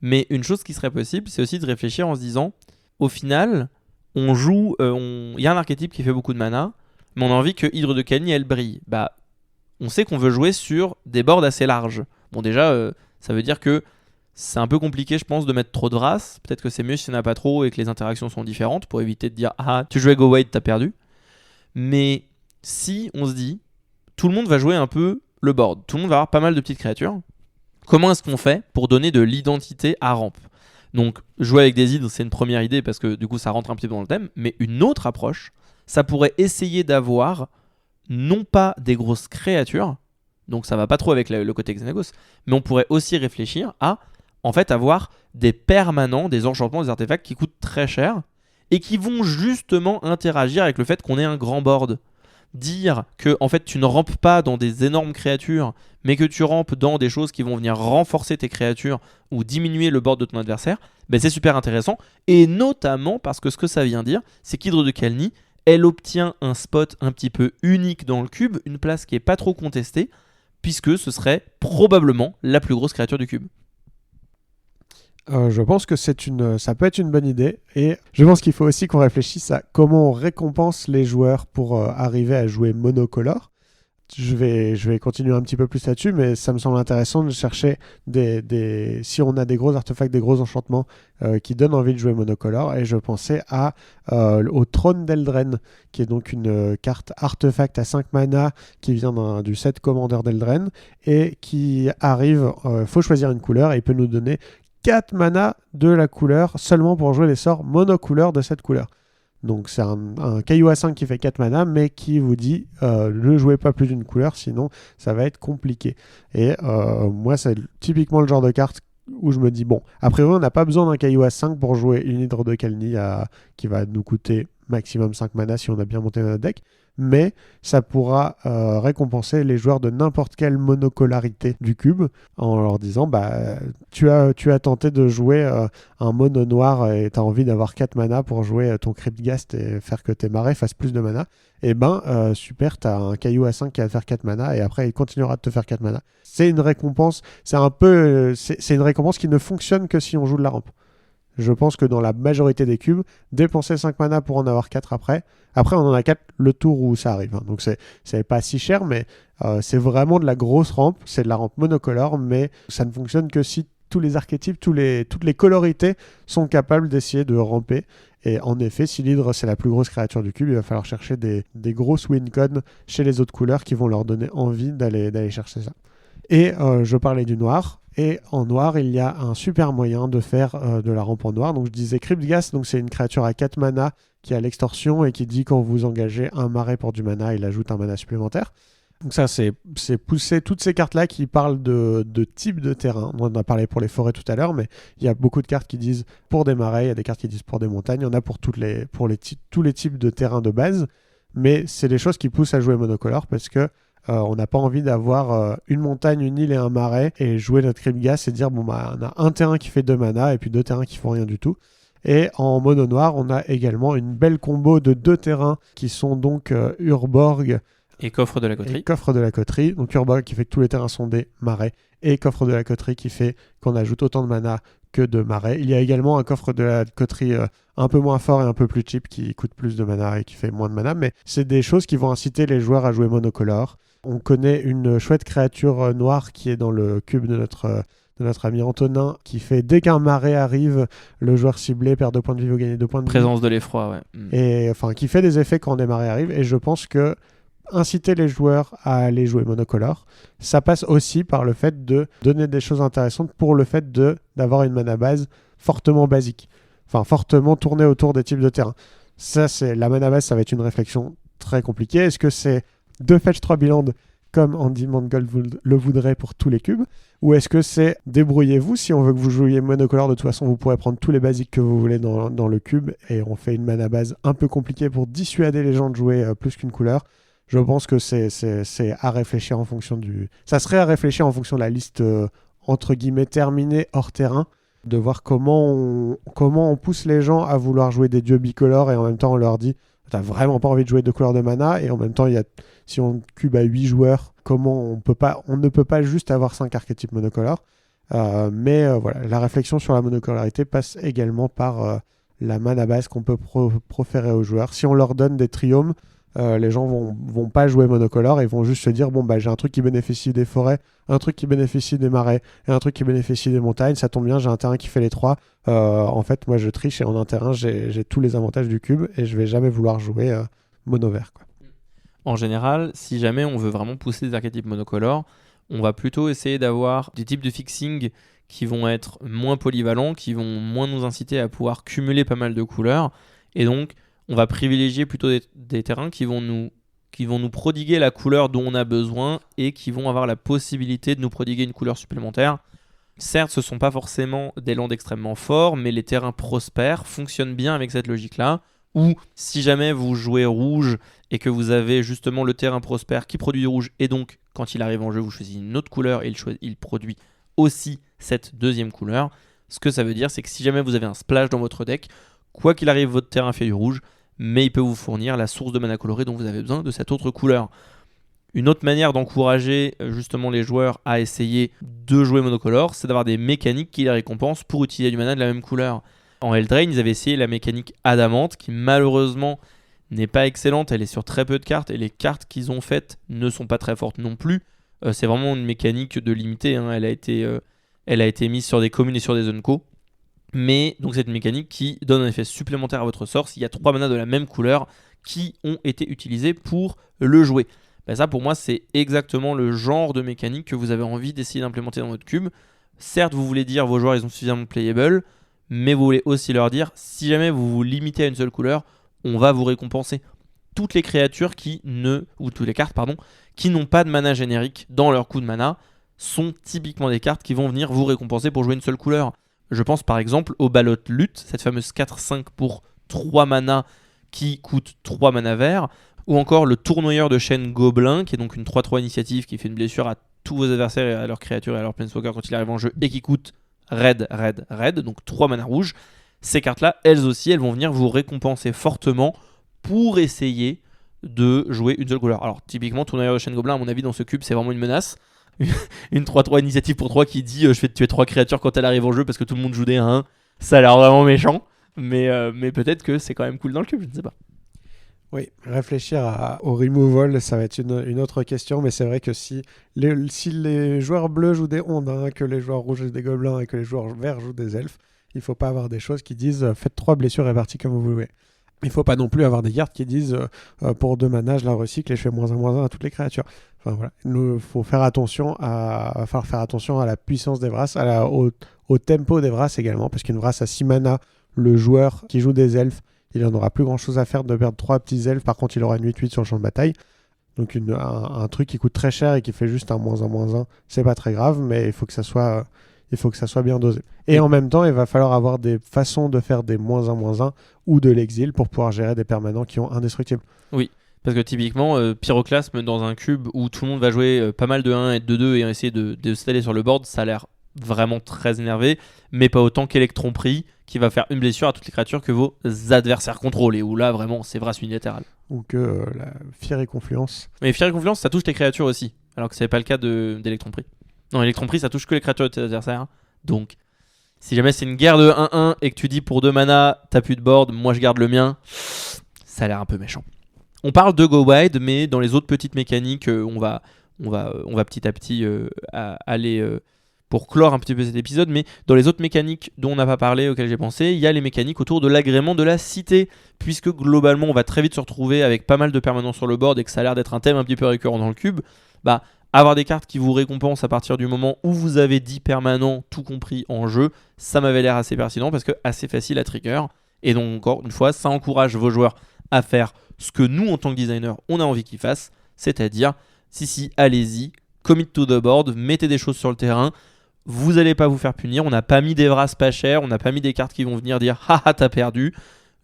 mais une chose qui serait possible, c'est aussi de réfléchir en se disant, au final, on joue, il y a un archétype qui fait beaucoup de mana, mais on a envie que Hydre de Khalni, elle brille. Bah, on sait qu'on veut jouer sur des boards assez larges. Bon, déjà, ça veut dire que c'est un peu compliqué, je pense, de mettre trop de races. Peut-être que c'est mieux s'il n'y en a pas trop et que les interactions sont différentes pour éviter de dire « Ah, tu jouais Go Wade, t'as perdu ». Mais si on se dit, tout le monde va jouer un peu le board, tout le monde va avoir pas mal de petites créatures, comment est-ce qu'on fait pour donner de l'identité à rampe ? Donc, jouer avec des hydres, c'est une première idée parce que du coup, ça rentre un petit peu dans le thème. Mais une autre approche, ça pourrait essayer d'avoir non pas des grosses créatures, donc ça va pas trop avec le côté Xenagos, mais on pourrait aussi réfléchir à en fait avoir des permanents, des enchantements, des artefacts qui coûtent très cher et qui vont justement interagir avec le fait qu'on ait un grand board. Dire que en fait tu ne rampes pas dans des énormes créatures, mais que tu rampes dans des choses qui vont venir renforcer tes créatures ou diminuer le board de ton adversaire, ben c'est super intéressant. Et notamment parce que ce que ça vient dire, c'est qu'Hydre de Khalni, elle obtient un spot un petit peu unique dans le cube, une place qui est pas trop contestée, puisque ce serait probablement la plus grosse créature du cube. Je pense que ça peut être une bonne idée, et je pense qu'il faut aussi qu'on réfléchisse à comment on récompense les joueurs pour arriver à jouer monocolore. Je vais continuer un petit peu plus là-dessus, mais ça me semble intéressant de chercher si on a des gros artefacts, des gros enchantements qui donnent envie de jouer monocolore, et je pensais au Trône d'Eldren, qui est donc une carte artefact à 5 mana qui vient du set Commander d'Eldren, et qui arrive, faut choisir une couleur, et il peut nous donner 4 mana de la couleur seulement pour jouer les sorts monocouleurs de cette couleur. Donc c'est un caillou à 5 qui fait 4 mana, mais qui vous dit ne jouez pas plus d'une couleur, sinon ça va être compliqué. Et moi, c'est typiquement le genre de carte où je me dis, bon, a priori on n'a pas besoin d'un caillou à 5 pour jouer une Hydre de Khalni qui va nous coûter maximum 5 mana si on a bien monté notre deck, mais ça pourra récompenser les joueurs de n'importe quelle monocolarité du cube en leur disant, bah tu as tenté de jouer un mono noir et tu as envie d'avoir 4 mana pour jouer ton Cryptghast et faire que tes marais fassent plus de mana, et super, tu as un caillou à 5 qui va te faire 4 mana et après il continuera de te faire 4 mana. C'est une récompense, c'est une récompense qui ne fonctionne que si on joue de la rampe. Je pense que dans la majorité des cubes, dépenser 5 mana pour en avoir 4 après on en a 4 le tour où ça arrive. Donc c'est pas si cher, mais c'est vraiment de la grosse rampe, c'est de la rampe monocolore, mais ça ne fonctionne que si tous les archétypes, toutes les colorités sont capables d'essayer de ramper. Et en effet, si l'hydre c'est la plus grosse créature du cube, il va falloir chercher des grosses win-con chez les autres couleurs qui vont leur donner envie d'aller chercher ça. Et je parlais du noir. Et en noir, il y a un super moyen de faire de la rampe en noir. Donc je disais Cryptghast, donc c'est une créature à 4 mana qui a l'extorsion et qui dit quand vous engagez un marais pour du mana, il ajoute un mana supplémentaire. Donc ça, c'est pousser toutes ces cartes-là qui parlent de type de terrain. On en a parlé pour les forêts tout à l'heure, mais il y a beaucoup de cartes qui disent pour des marais, il y a des cartes qui disent pour des montagnes, il y en a pour tous les types de terrains de base. Mais c'est des choses qui poussent à jouer monocolore parce que on n'a pas envie d'avoir une montagne, une île et un marais et jouer notre Cryptghast et dire on a un terrain qui fait 2 mana et puis 2 terrains qui font rien du tout. Et en mono noir, on a également une belle combo de 2 terrains qui sont donc Urborg et Coffre de la Coterie. Et Coffre de la Coterie. Donc Urborg qui fait que tous les terrains sont des marais et Coffre de la Coterie qui fait qu'on ajoute autant de mana que de marais. Il y a également un Coffre de la Coterie un peu moins fort et un peu plus cheap qui coûte plus de mana et qui fait moins de mana, mais c'est des choses qui vont inciter les joueurs à jouer monocolore. On connaît une chouette créature noire qui est dans le cube de notre ami Antonin, qui fait dès qu'un marais arrive, le joueur ciblé perd 2 points de vie ou gagne 2 points de vie. Présence de l'effroi, ouais. Et enfin, qui fait des effets quand des marais arrivent. Et je pense que inciter les joueurs à aller jouer monocolore, ça passe aussi par le fait de donner des choses intéressantes pour le fait d'avoir une mana base fortement basique. Enfin, fortement tournée autour des types de terrain. Ça, c'est la mana base, ça va être une réflexion très compliquée. Est-ce que c'est 2 fetch 3 biland comme Andy Mangold le voudrait pour tous les cubes? Ou est-ce que c'est débrouillez-vous, si on veut que vous jouiez monocolore, de toute façon vous pourrez prendre tous les basiques que vous voulez dans le cube et on fait une mana base un peu compliquée pour dissuader les gens de jouer plus qu'une couleur. Je pense que c'est à réfléchir en fonction du... Ça serait à réfléchir en fonction de la liste entre guillemets terminée hors terrain, de voir comment on pousse les gens à vouloir jouer des dieux bicolores et en même temps on leur dit t'as vraiment pas envie de jouer 2 couleurs de mana, et en même temps si on cube à 8 joueurs, comment on ne peut pas juste avoir 5 archétypes monocolores. Voilà, la réflexion sur la monocolarité passe également par la mana base qu'on peut proférer aux joueurs. Si on leur donne des triomes, les gens vont pas jouer monocolore et vont juste se dire j'ai un truc qui bénéficie des forêts, un truc qui bénéficie des marais et un truc qui bénéficie des montagnes, ça tombe bien, j'ai un terrain qui fait les 3. En fait, moi je triche et en un terrain j'ai tous les avantages du cube et je vais jamais vouloir jouer mono vert, quoi. En général, si jamais on veut vraiment pousser des archétypes monocolores, on va plutôt essayer d'avoir des types de fixing qui vont être moins polyvalents, qui vont moins nous inciter à pouvoir cumuler pas mal de couleurs, et donc on va privilégier plutôt des terrains qui vont nous prodiguer la couleur dont on a besoin et qui vont avoir la possibilité de nous prodiguer une couleur supplémentaire. Certes, ce ne sont pas forcément des landes extrêmement forts, mais les terrains prospères fonctionnent bien avec cette logique-là, où si jamais vous jouez rouge et que vous avez justement le terrain prospère qui produit du rouge, et donc quand il arrive en jeu, vous choisissez une autre couleur et il produit aussi cette deuxième couleur, ce que ça veut dire, c'est que si jamais vous avez un splash dans votre deck, quoi qu'il arrive, votre terrain fait du rouge, mais il peut vous fournir la source de mana colorée dont vous avez besoin de cette autre couleur. Une autre manière d'encourager justement les joueurs à essayer de jouer monocolore, c'est d'avoir des mécaniques qui les récompensent pour utiliser du mana de la même couleur. En Eldraine, ils avaient essayé la mécanique Adamante, qui malheureusement n'est pas excellente, elle est sur très peu de cartes, et les cartes qu'ils ont faites ne sont pas très fortes non plus. C'est vraiment une mécanique de limité, hein. Elle a été mise sur des communes et sur des unco. Mais donc c'est une mécanique qui donne un effet supplémentaire à votre sort s'il y a 3 manas de la même couleur qui ont été utilisés pour le jouer. Ça pour moi c'est exactement le genre de mécanique que vous avez envie d'essayer d'implémenter dans votre cube. Certes vous voulez dire vos joueurs ils ont suffisamment playable, mais vous voulez aussi leur dire si jamais vous vous limitez à une seule couleur, on va vous récompenser. Toutes les créatures ou toutes les cartes qui n'ont pas de mana générique dans leur coup de mana sont typiquement des cartes qui vont venir vous récompenser pour jouer une seule couleur. Je pense par exemple au Ballot Lutte, cette fameuse 4-5 pour 3 mana qui coûte 3 mana verts, ou encore le Tournoyeur de Chaîne Gobelin, qui est donc une 3-3 initiative qui fait une blessure à tous vos adversaires et à leurs créatures et à leurs planeswalkers quand il arrive en jeu, et qui coûte red, donc 3 mana rouges. Ces cartes-là, elles aussi, elles vont venir vous récompenser fortement pour essayer de jouer une seule couleur. Alors typiquement, Tournoyeur de Chaîne Gobelin, à mon avis, dans ce cube, c'est vraiment une menace. Une 3-3 initiative pour 3 qui dit je vais te tuer 3 créatures quand elle arrive en jeu parce que tout le monde joue des 1-1. Ça a l'air vraiment méchant, mais peut-être que c'est quand même cool dans le cube, je ne sais pas. Oui, réfléchir au removal, ça va être une autre question, mais c'est vrai que si les joueurs bleus jouent des ondins, que les joueurs rouges jouent des gobelins et que les joueurs verts jouent des elfes, il ne faut pas avoir des choses qui disent faites 3 blessures réparties comme vous voulez. Il ne faut pas non plus avoir des cartes qui disent pour 2 mana je la recycle et je fais -1/-1 à toutes les créatures. Enfin voilà, il faut faire attention à la puissance des Vras, au tempo des Vras également, parce qu'une Vras à 6 mana, le joueur qui joue des elfes, il n'en aura plus grand chose à faire de perdre 3 petits elfes, par contre il aura une 8-8 sur le champ de bataille. Donc un truc qui coûte très cher et qui fait juste un -1/-1, c'est pas très grave, mais il faut que ça soit bien dosé. Et en même temps, il va falloir avoir des façons de faire des -1/-1 ou de l'exil pour pouvoir gérer des permanents qui ont indestructibles. Oui, parce que typiquement, Pyroclasme dans un cube où tout le monde va jouer pas mal de 1 et de 2 et essayer de s'installer sur le board, ça a l'air vraiment très énervé, mais pas autant qu'Electron Prix qui va faire une blessure à toutes les créatures que vos adversaires contrôlent, et où là vraiment c'est Vras unilatéral. Ou que la Fière et Confluence. Mais Fière et Confluence ça touche les créatures aussi, alors que c'est pas le cas d'Electron Prix. Non, Electron Prix ça touche que les créatures de tes adversaires, donc si jamais c'est une guerre de 1-1 et que tu dis pour 2 mana t'as plus de board, moi je garde le mien, ça a l'air un peu méchant. On parle de Go Wide, mais dans les autres petites mécaniques, on va petit à petit aller pour clore un petit peu cet épisode, mais dans les autres mécaniques dont on n'a pas parlé, auxquelles j'ai pensé, il y a les mécaniques autour de l'agrément de la cité, puisque globalement on va très vite se retrouver avec pas mal de permanents sur le board et que ça a l'air d'être un thème un petit peu récurrent dans le cube. Avoir des cartes qui vous récompensent à partir du moment où vous avez 10 permanents tout compris en jeu, ça m'avait l'air assez pertinent parce que assez facile à trigger. Et donc encore une fois, ça encourage vos joueurs à faire ce que nous en tant que designer on a envie qu'ils fassent, c'est-à-dire Si, allez-y, commit to the board, mettez des choses sur le terrain. Vous n'allez pas vous faire punir. On n'a pas mis des vras pas chers, on n'a pas mis des cartes qui vont venir dire haha, t'as perdu.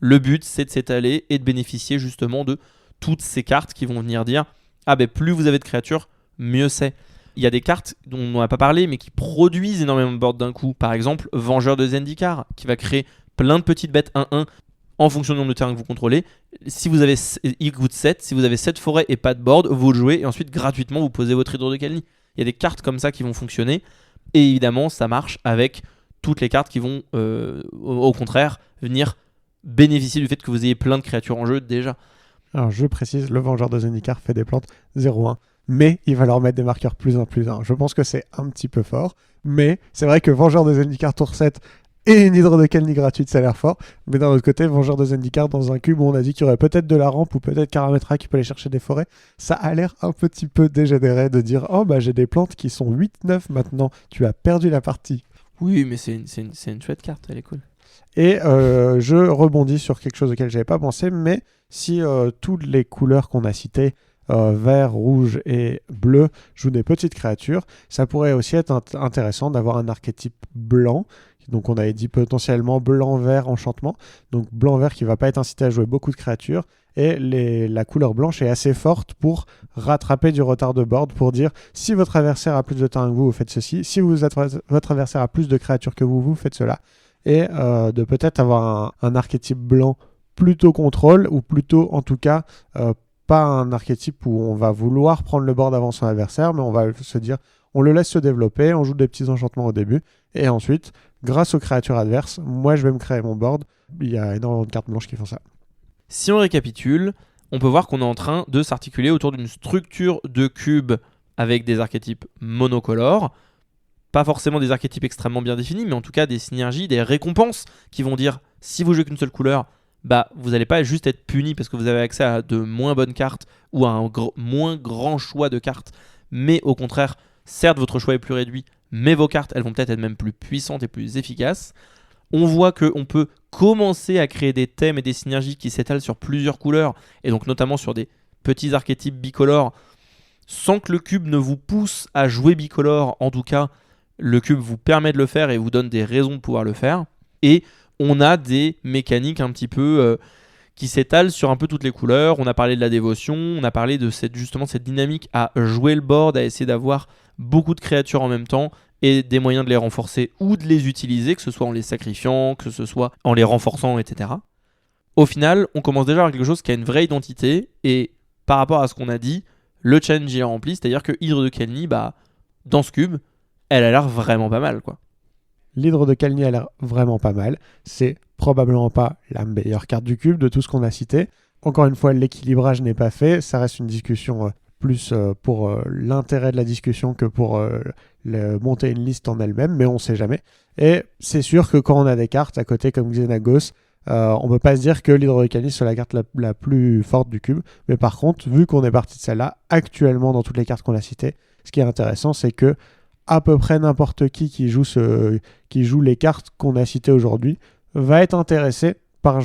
Le but, c'est de s'étaler et de bénéficier justement de toutes ces cartes qui vont venir dire ah ben plus vous avez de créatures, mieux c'est. Il y a des cartes dont on n'a pas parlé mais qui produisent énormément de board d'un coup. Par exemple, Vengeur de Zendikar qui va créer plein de petites bêtes 1-1 en fonction du nombre de terrains que vous contrôlez. Si vous avez, il coûte 7, si vous avez 7 forêts et pas de board, vous le jouez et ensuite gratuitement vous posez votre Hydre de Khalni. Il y a des cartes comme ça qui vont fonctionner et évidemment ça marche avec toutes les cartes qui vont au contraire venir bénéficier du fait que vous ayez plein de créatures en jeu déjà. Alors je précise, le Vengeur de Zendikar fait des plantes 0-1, mais il va leur mettre des marqueurs +1/+1. Je pense que c'est un petit peu fort, mais c'est vrai que Vengeur de Zendikar tour 7 et une Hydre de Khalni gratuite, ça a l'air fort. Mais d'un autre côté, Vengeur de Zendikar dans un cube où on a dit qu'il y aurait peut-être de la rampe ou peut-être Karametra qui peut aller chercher des forêts, ça a l'air un petit peu dégénéré de dire « Oh bah j'ai des plantes qui sont 8-9 maintenant, tu as perdu la partie ». Oui, mais c'est une chouette carte, elle est cool. Et je rebondis sur quelque chose auquel j'avais pas pensé, mais si toutes les couleurs qu'on a citées, vert, rouge et bleu, jouent des petites créatures, ça pourrait aussi être intéressant d'avoir un archétype blanc. Donc on avait dit potentiellement blanc-vert enchantement, donc blanc-vert qui va pas être incité à jouer beaucoup de créatures, et la couleur blanche est assez forte pour rattraper du retard de board, pour dire si votre adversaire a plus de terrain que vous faites ceci, si votre adversaire a plus de créatures que vous faites cela, et de peut-être avoir un archétype blanc plutôt contrôle, ou plutôt en tout cas pas un archétype où on va vouloir prendre le board avant son adversaire, mais on va se dire on le laisse se développer, on joue des petits enchantements au début, et ensuite, grâce aux créatures adverses, moi je vais me créer mon board. Il y a énormément de cartes blanches qui font ça. Si on récapitule, on peut voir qu'on est en train de s'articuler autour d'une structure de cube avec des archétypes monocolores. Pas forcément des archétypes extrêmement bien définis, mais en tout cas des synergies, des récompenses qui vont dire si vous jouez qu'une seule couleur, bah vous n'allez pas juste être puni parce que vous avez accès à de moins bonnes cartes ou à un moins grand choix de cartes, mais au contraire, certes votre choix est plus réduit, mais vos cartes elles vont peut-être être même plus puissantes et plus efficaces. On voit qu'on peut commencer à créer des thèmes et des synergies qui s'étalent sur plusieurs couleurs, et donc notamment sur des petits archétypes bicolores, sans que le cube ne vous pousse à jouer bicolore. En tout cas, le cube vous permet de le faire et vous donne des raisons de pouvoir le faire. Et on a des mécaniques un petit peu qui s'étalent sur un peu toutes les couleurs. On a parlé de la dévotion, on a parlé de cette dynamique à jouer le board, à essayer d'avoir beaucoup de créatures en même temps et des moyens de les renforcer ou de les utiliser, que ce soit en les sacrifiant, que ce soit en les renforçant, etc. Au final, on commence déjà avec quelque chose qui a une vraie identité, et par rapport à ce qu'on a dit, le challenge est rempli, c'est-à-dire que Hydre de Khalni, dans ce cube, elle a l'air vraiment pas mal, quoi. L'Hydre de Khalni a l'air vraiment pas mal. C'est probablement pas la meilleure carte du cube de tout ce qu'on a cité. Encore une fois, l'équilibrage n'est pas fait. Ça reste une discussion plus pour l'intérêt de la discussion que pour monter une liste en elle-même, mais on sait jamais. Et c'est sûr que quand on a des cartes à côté comme Xenagos, on peut pas se dire que l'Hydre de Khalni soit la carte la plus forte du cube. Mais par contre, vu qu'on est parti de celle-là, actuellement dans toutes les cartes qu'on a citées, ce qui est intéressant, c'est que à peu près n'importe qui joue les cartes qu'on a citées aujourd'hui va être intéressé par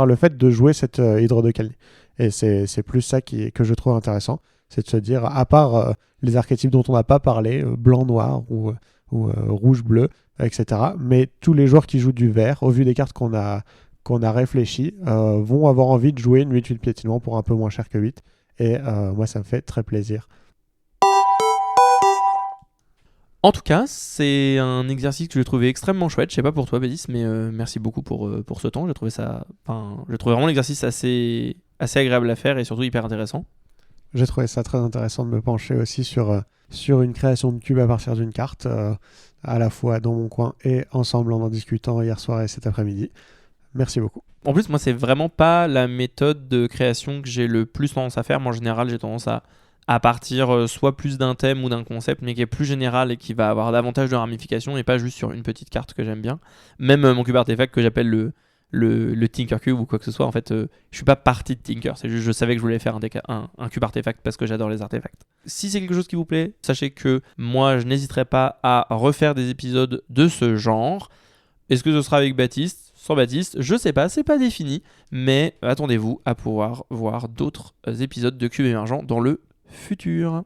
le fait de jouer cette Hydre de Khalni. Et c'est plus ça que je trouve intéressant, c'est de se dire, à part les archétypes dont on n'a pas parlé, blanc-noir ou rouge-bleu, etc. Mais tous les joueurs qui jouent du vert, au vu des cartes qu'on a réfléchies, vont avoir envie de jouer une 8-8 piétinement pour un peu moins cher que 8. Et moi, ça me fait très plaisir. En tout cas, c'est un exercice que j'ai trouvé extrêmement chouette. Je sais pas pour toi, Bélis, mais merci beaucoup pour ce temps. J'ai trouvé vraiment l'exercice assez agréable à faire et surtout hyper intéressant. J'ai trouvé ça très intéressant de me pencher aussi sur une création de cube à partir d'une carte, à la fois dans mon coin et ensemble en discutant hier soir et cet après-midi. Merci beaucoup. En plus, moi, c'est vraiment pas la méthode de création que j'ai le plus tendance à faire. Moi, en général, j'ai tendance à partir soit plus d'un thème ou d'un concept, mais qui est plus général et qui va avoir davantage de ramifications et pas juste sur une petite carte que j'aime bien. Même mon cube artefact que j'appelle le Tinker Cube ou quoi que ce soit, en fait, je suis pas parti de Tinker, c'est juste je savais que je voulais faire un cube artefact parce que j'adore les artefacts. Si c'est quelque chose qui vous plaît, sachez que moi, je n'hésiterai pas à refaire des épisodes de ce genre. Est-ce que ce sera avec Baptiste ? Sans Baptiste, je sais pas, c'est pas défini, mais attendez-vous à pouvoir voir d'autres épisodes de Cube Émergent dans le futur.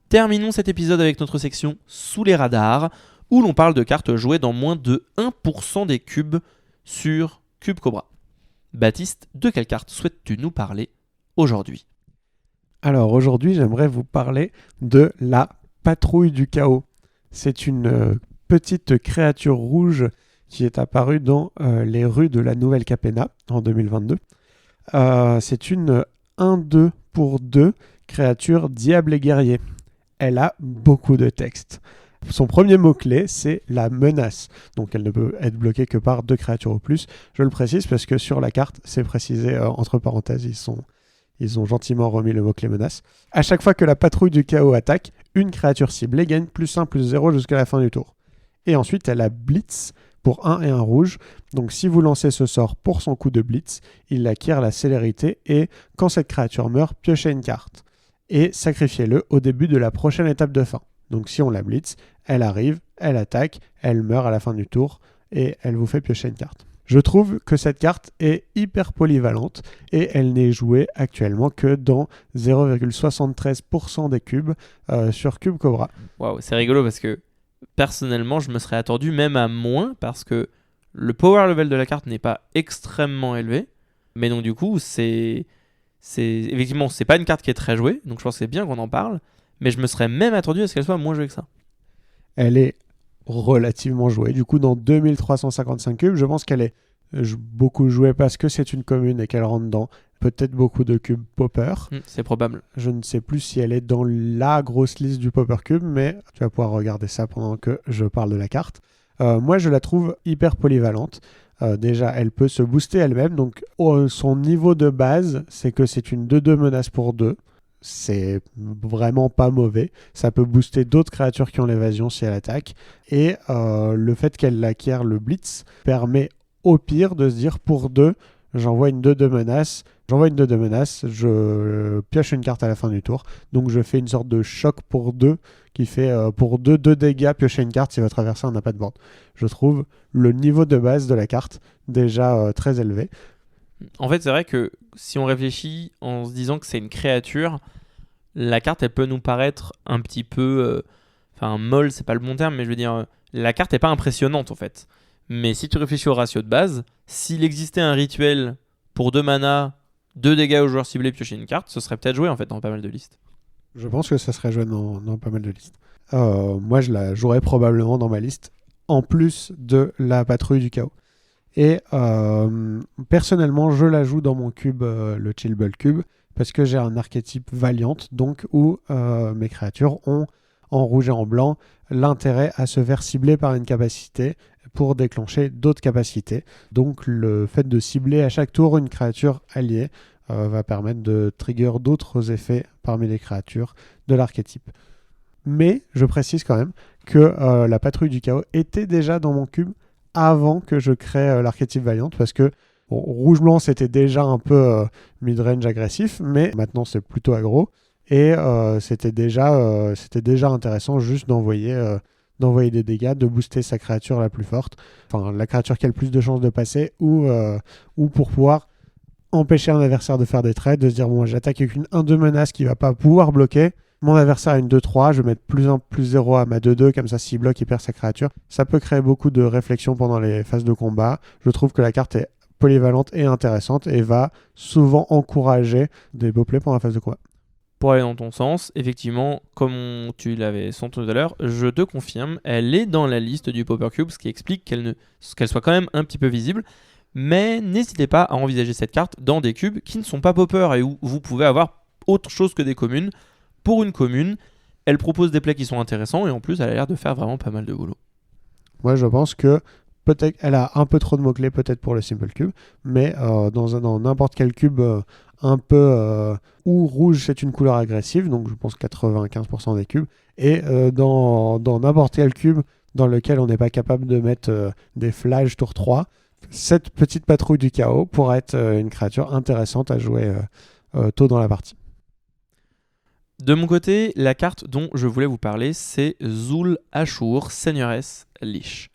Terminons cet épisode avec notre section Sous les radars, où l'on parle de cartes jouées dans moins de 1% des cubes sur Cube Cobra. Baptiste, de quelle carte souhaites-tu nous parler aujourd'hui ? Alors aujourd'hui, j'aimerais vous parler de la Patrouille du Chaos. C'est une petite créature rouge qui est apparue dans les rues de la Nouvelle Capenna en 2022. C'est une 1-2 pour 2 créature diable et guerrier. Elle a beaucoup de texte. Son premier mot-clé, c'est la menace. Donc elle ne peut être bloquée que par 2 créatures ou plus. Je le précise parce que sur la carte, c'est précisé entre parenthèses, ils ont gentiment remis le mot-clé menace. À chaque fois que la patrouille du chaos attaque, une créature ciblée gagne +1/+0 jusqu'à la fin du tour. Et ensuite, elle a Blitz pour 1 et 1 rouge. Donc si vous lancez ce sort pour son coup de Blitz, il acquiert la célérité et quand cette créature meurt, piochez une carte. Et sacrifiez-le au début de la prochaine étape de fin. Donc si on la blitz, elle arrive, elle attaque, elle meurt à la fin du tour et elle vous fait piocher une carte. Je trouve que cette carte est hyper polyvalente et elle n'est jouée actuellement que dans 0,73% des cubes sur Cube Cobra. Waouh, c'est rigolo parce que personnellement, je me serais attendu même à moins parce que le power level de la carte n'est pas extrêmement élevé. Mais donc du coup, effectivement, c'est pas une carte qui est très jouée, donc je pense que c'est bien qu'on en parle, mais je me serais même attendu à ce qu'elle soit moins jouée que ça. Elle est relativement jouée, du coup dans 2355 cubes, je pense qu'elle est beaucoup jouée parce que c'est une commune et qu'elle rentre dans peut-être beaucoup de cubes popper. C'est probable. Je ne sais plus si elle est dans la grosse liste du popper cube, mais tu vas pouvoir regarder ça pendant que je parle de la carte. Moi je la trouve hyper polyvalente. Déjà, elle peut se booster elle-même. Donc, son niveau de base, c'est que c'est une 2-2 menace pour 2. C'est vraiment pas mauvais. Ça peut booster d'autres créatures qui ont l'évasion si elle attaque. Et le fait qu'elle acquiert le Blitz permet au pire de se dire pour 2, j'envoie une 2-2 menace. Je pioche une carte à la fin du tour. Donc, je fais une sorte de choc pour 2 qui fait pour 2 dégâts, piocher une carte si votre adversaire n'a pas de board. Je trouve le niveau de base de la carte déjà très élevé. En fait, c'est vrai que si on réfléchit en se disant que c'est une créature, la carte, elle peut nous paraître un petit peu... molle, c'est pas le bon terme, mais je veux dire, la carte n'est pas impressionnante en fait. Mais si tu réfléchis au ratio de base, s'il existait un rituel pour 2 mana, 2 dégâts au joueur ciblé, piocher une carte, ce serait peut-être joué en fait dans pas mal de listes. Je pense que ça serait joué dans pas mal de listes. Moi, je la jouerais probablement dans ma liste, en plus de la patrouille du chaos. Et personnellement, je la joue dans mon cube, le Chillball Cube, parce que j'ai un archétype Valiant, donc où mes créatures ont, en rouge et en blanc, l'intérêt à se faire cibler par une capacité pour déclencher d'autres capacités. Donc le fait de cibler à chaque tour une créature alliée va permettre de trigger d'autres effets parmi les créatures de l'archétype. Mais je précise quand même que la patrouille du chaos était déjà dans mon cube avant que je crée l'archétype Valiant, parce que rouge-blanc c'était déjà un peu mid-range agressif, mais maintenant c'est plutôt aggro, et c'était déjà intéressant juste d'envoyer des dégâts, de booster sa créature la plus forte, enfin la créature qui a le plus de chances de passer, ou pour pouvoir empêcher un adversaire de faire des trades, de se dire bon, j'attaque avec une 1-2 menace qui va pas pouvoir bloquer, mon adversaire a une 2-3, je vais mettre +1/+0 à ma 2-2, comme ça s'il bloque il perd sa créature. Ça peut créer beaucoup de réflexion pendant les phases de combat. Je trouve que la carte est polyvalente et intéressante et va souvent encourager des beaux plays pendant la phase de combat. Pour aller dans ton sens, effectivement, comme tu l'avais senti tout à l'heure, je te confirme, elle est dans la liste du Popper Cube, ce qui explique qu'elle soit quand même un petit peu visible. Mais n'hésitez pas à envisager cette carte dans des cubes qui ne sont pas Popper et où vous pouvez avoir autre chose que des communes. Pour une commune, elle propose des plays qui sont intéressants et en plus, elle a l'air de faire vraiment pas mal de boulot. Moi, je pense que peut-être elle a un peu trop de mots-clés peut-être pour le Simple Cube, mais dans n'importe quel cube un peu où rouge c'est une couleur agressive, donc je pense 95% des cubes, et dans n'importe quel cube dans lequel on n'est pas capable de mettre des flashs tour 3, cette petite patrouille du chaos pourrait être une créature intéressante à jouer tôt dans la partie. De mon côté, la carte dont je voulais vous parler, c'est Zul Ashur, Seigneuresse Lich.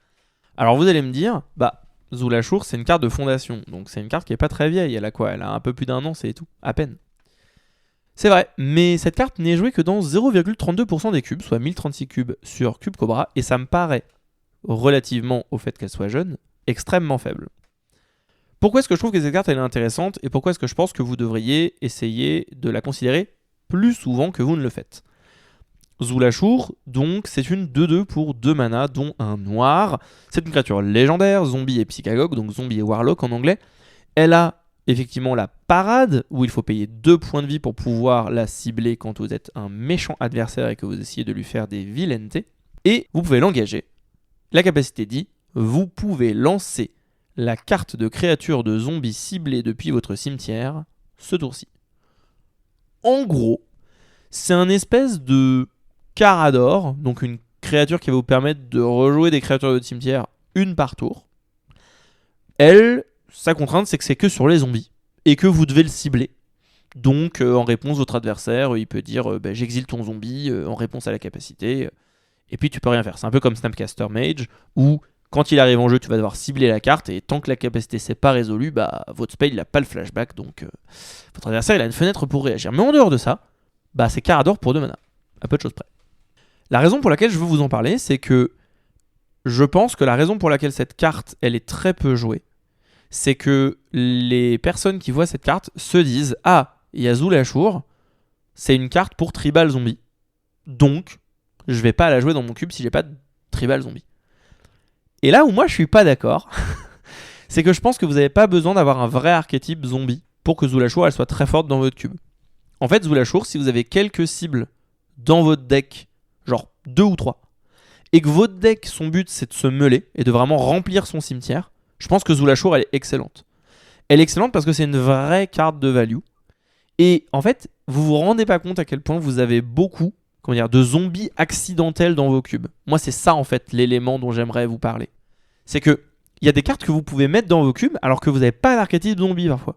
Alors vous allez me dire, Zulashur, c'est une carte de fondation. Donc c'est une carte qui est pas très vieille. Elle a quoi? Elle a un peu plus d'1 an, c'est tout. À peine. C'est vrai, mais cette carte n'est jouée que dans 0,32% des cubes, soit 1036 cubes sur Cube Cobra, et ça me paraît, relativement au fait qu'elle soit jeune, extrêmement faible. Pourquoi est-ce que je trouve que cette carte elle est intéressante, et pourquoi est-ce que je pense que vous devriez essayer de la considérer plus souvent que vous ne le faites? Zulashur, donc, c'est une 2-2 pour 2 mana, dont un noir. C'est une créature légendaire, zombie et psychagogue, donc zombie et warlock en anglais. Elle a effectivement la parade, où il faut payer 2 points de vie pour pouvoir la cibler quand vous êtes un méchant adversaire et que vous essayez de lui faire des vilainetés. Et vous pouvez l'engager. La capacité dit, vous pouvez lancer la carte de créature de zombie ciblée depuis votre cimetière ce tour-ci. En gros, c'est un espèce de Carador, donc une créature qui va vous permettre de rejouer des créatures de votre cimetière une par tour. Elle, sa contrainte, c'est que c'est que sur les zombies et que vous devez le cibler. Donc, en réponse, votre adversaire, il peut dire j'exile ton zombie en réponse à la capacité. Et puis, tu peux rien faire. C'est un peu comme Snapcaster Mage, où quand il arrive en jeu, tu vas devoir cibler la carte et tant que la capacité s'est pas résolue, votre spell il n'a pas le flashback. Donc, votre adversaire il a une fenêtre pour réagir. Mais en dehors de ça, c'est Carador pour 2 mana. À peu de choses près. La raison pour laquelle je veux vous en parler, c'est que je pense que la raison pour laquelle cette carte elle est très peu jouée, c'est que les personnes qui voient cette carte se disent ah, il y a Zulashur, c'est une carte pour tribal zombie. Donc, je vais pas la jouer dans mon cube si j'ai pas de tribal zombie. Et là où moi je suis pas d'accord, c'est que je pense que vous n'avez pas besoin d'avoir un vrai archétype zombie pour que Zulashur elle soit très forte dans votre cube. En fait, Zulashur, si vous avez quelques cibles dans votre deck, genre 2 ou 3, et que votre deck, son but c'est de se meuler et de vraiment remplir son cimetière, je pense que Zulashur elle est excellente. Elle est excellente parce que c'est une vraie carte de value. Et en fait, vous vous rendez pas compte à quel point vous avez beaucoup de zombies accidentels dans vos cubes. Moi, c'est ça en fait l'élément dont j'aimerais vous parler. C'est que il y a des cartes que vous pouvez mettre dans vos cubes alors que vous n'avez pas d'archétype zombie parfois.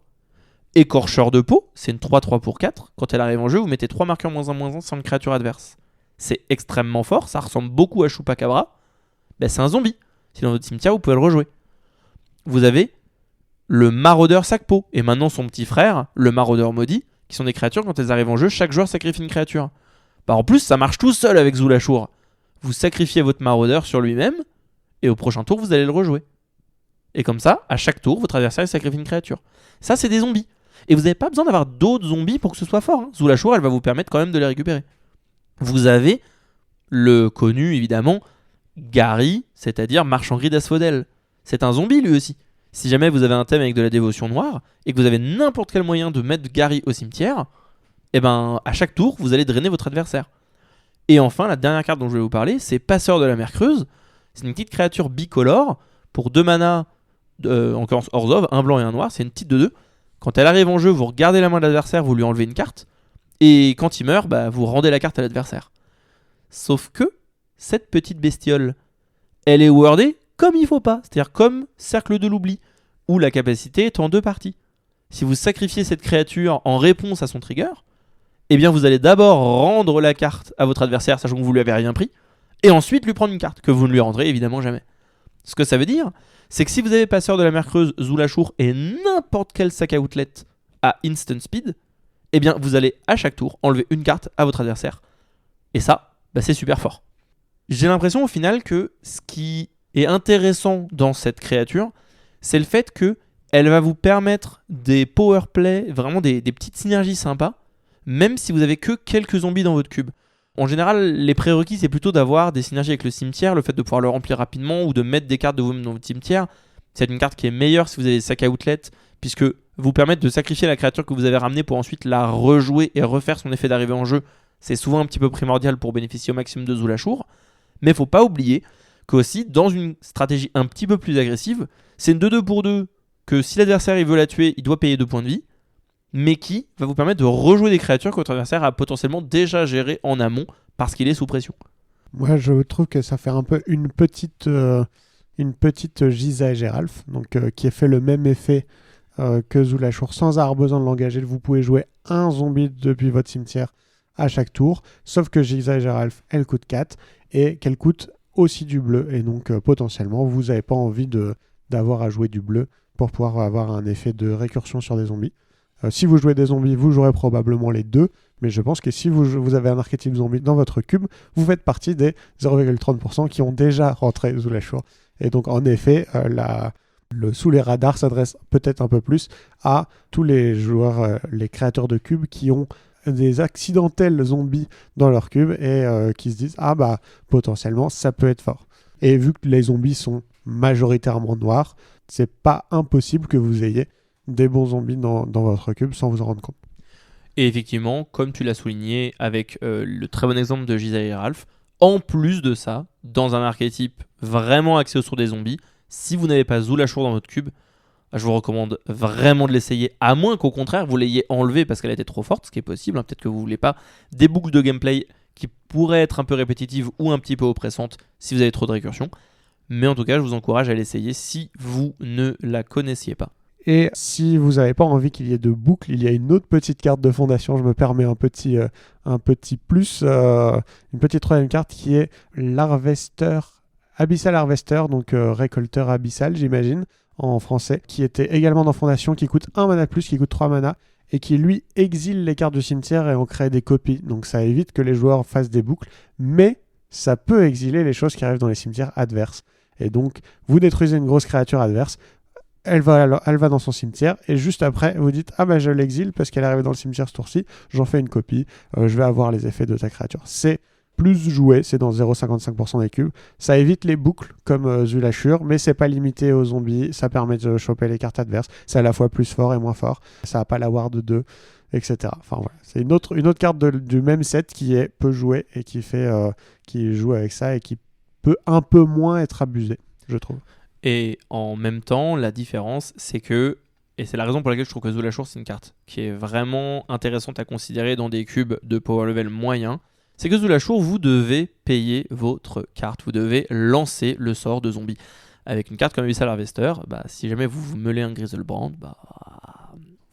Écorcheur de peau, c'est une 3-3 pour 4. Quand elle arrive en jeu, vous mettez 3 marqueurs -1/-1 sur une créature adverse. C'est extrêmement fort, ça ressemble beaucoup à Chupacabra. C'est un zombie. Si dans votre cimetière, vous pouvez le rejouer. Vous avez le Maraudeur Sac-Peau, et maintenant son petit frère, le Maraudeur Maudit, qui sont des créatures, quand elles arrivent en jeu, chaque joueur sacrifie une créature. En plus, ça marche tout seul avec Zulashur. Vous sacrifiez votre Maraudeur sur lui-même, et au prochain tour, vous allez le rejouer. Et comme ça, à chaque tour, votre adversaire sacrifie une créature. Ça, c'est des zombies. Et vous n'avez pas besoin d'avoir d'autres zombies pour que ce soit fort. Zulashur, elle va vous permettre quand même de les récupérer. Vous avez le connu, évidemment, Gary, c'est-à-dire Marchand Gris d'Asphodel. C'est un zombie, lui aussi. Si jamais vous avez un thème avec de la dévotion noire, et que vous avez n'importe quel moyen de mettre Gary au cimetière, à chaque tour, vous allez drainer votre adversaire. Et enfin, la dernière carte dont je vais vous parler, c'est Passeur de la Mer Creuse. C'est une petite créature bicolore, pour 2 mana, en l'occurrence Orzhov, un blanc et un noir, c'est une petite de 2. Quand elle arrive en jeu, vous regardez la main de l'adversaire, vous lui enlevez une carte, et quand il meurt, vous rendez la carte à l'adversaire. Sauf que, cette petite bestiole, elle est wordée comme il faut pas, c'est-à-dire comme Cercle de l'Oubli, où la capacité est en 2 parties. Si vous sacrifiez cette créature en réponse à son trigger, vous allez d'abord rendre la carte à votre adversaire, sachant que vous lui avez rien pris, et ensuite lui prendre une carte, que vous ne lui rendrez évidemment jamais. Ce que ça veut dire, c'est que si vous avez Passeur de la Mer Creuse, Zulashur et n'importe quel sac à outlet à instant speed, vous allez à chaque tour enlever une carte à votre adversaire. Et ça, c'est super fort. J'ai l'impression au final que ce qui est intéressant dans cette créature, c'est le fait que elle va vous permettre des power play, vraiment des petites synergies sympas, même si vous avez que quelques zombies dans votre cube. En général, les prérequis, c'est plutôt d'avoir des synergies avec le cimetière, le fait de pouvoir le remplir rapidement ou de mettre des cartes de vous-même dans votre cimetière. C'est une carte qui est meilleure si vous avez des sacs à outlet, puisque vous permettre de sacrifier la créature que vous avez ramenée pour ensuite la rejouer et refaire son effet d'arrivée en jeu. C'est souvent un petit peu primordial pour bénéficier au maximum de Zulashur. Mais il ne faut pas oublier qu'aussi, dans une stratégie un petit peu plus agressive, c'est une 2-2 pour 2, que si l'adversaire il veut la tuer, il doit payer 2 points de vie, mais qui va vous permettre de rejouer des créatures que votre adversaire a potentiellement déjà gérées en amont parce qu'il est sous pression. Moi, je trouve que ça fait un peu une petite Giza et Géralf, qui a fait le même effet que Zulashur, sans avoir besoin de l'engager. Vous pouvez jouer un zombie depuis votre cimetière à chaque tour, sauf que Giza et Géralf, elle coûte 4 et qu'elle coûte aussi du bleu, et donc potentiellement vous n'avez pas envie de d'avoir à jouer du bleu pour pouvoir avoir un effet de récursion sur des zombies. Si vous jouez des zombies, vous jouerez probablement les deux, mais je pense que si vous avez un archétype zombie dans votre cube, vous faites partie des 0,30% qui ont déjà rentré Zulashur. Et donc en effet, le sous les radars s'adresse peut-être un peu plus à tous les joueurs, les créateurs de cubes qui ont des accidentels zombies dans leur cube et qui se disent potentiellement ça peut être fort. Et vu que les zombies sont majoritairement noirs, c'est pas impossible que vous ayez des bons zombies dans votre cube sans vous en rendre compte. Et effectivement, comme tu l'as souligné avec le très bon exemple de Gisèle et Ralph, en plus de ça, dans un archétype vraiment axé sur des zombies, si vous n'avez pas Zulashur dans votre cube, je vous recommande vraiment de l'essayer, à moins qu'au contraire vous l'ayez enlevée parce qu'elle était trop forte, ce qui est possible, peut-être que vous ne voulez pas des boucles de gameplay qui pourraient être un peu répétitives ou un petit peu oppressantes si vous avez trop de récursion. Mais en tout cas, je vous encourage à l'essayer si vous ne la connaissiez pas. Et si vous n'avez pas envie qu'il y ait de boucles, il y a une autre petite carte de fondation. Je me permets un petit plus, une petite troisième carte qui est l'Harvester, Abyssal Harvester, donc récolteur abyssal, j'imagine, en français, qui était également dans fondation, qui coûte 1 mana de plus, qui coûte 3 mana, et qui lui exile les cartes du cimetière et en crée des copies. Donc ça évite que les joueurs fassent des boucles, mais ça peut exiler les choses qui arrivent dans les cimetières adverses. Et donc, vous détruisez une grosse créature adverse, elle va dans son cimetière, et juste après, vous dites « Ah je l'exile parce qu'elle est arrivée dans le cimetière ce tour-ci, j'en fais une copie, je vais avoir les effets de ta créature. » C'est plus joué, c'est dans 0,55% des cubes. Ça évite les boucles comme Zulashur, mais c'est pas limité aux zombies, ça permet de choper les cartes adverses, c'est à la fois plus fort et moins fort, ça n'a pas la ward de 2, etc. Enfin voilà, c'est une autre carte du même set qui est peu jouée et qui joue avec ça et qui peut un peu moins être abusé, je trouve. Et en même temps, la différence, c'est que, et c'est la raison pour laquelle je trouve que Zulashur, c'est une carte qui est vraiment intéressante à considérer dans des cubes de power level moyen, c'est que Zulashur, vous devez payer votre carte, vous devez lancer le sort de zombie. Avec une carte comme Abyssal Harvester, si jamais vous meulez un Griselbrand,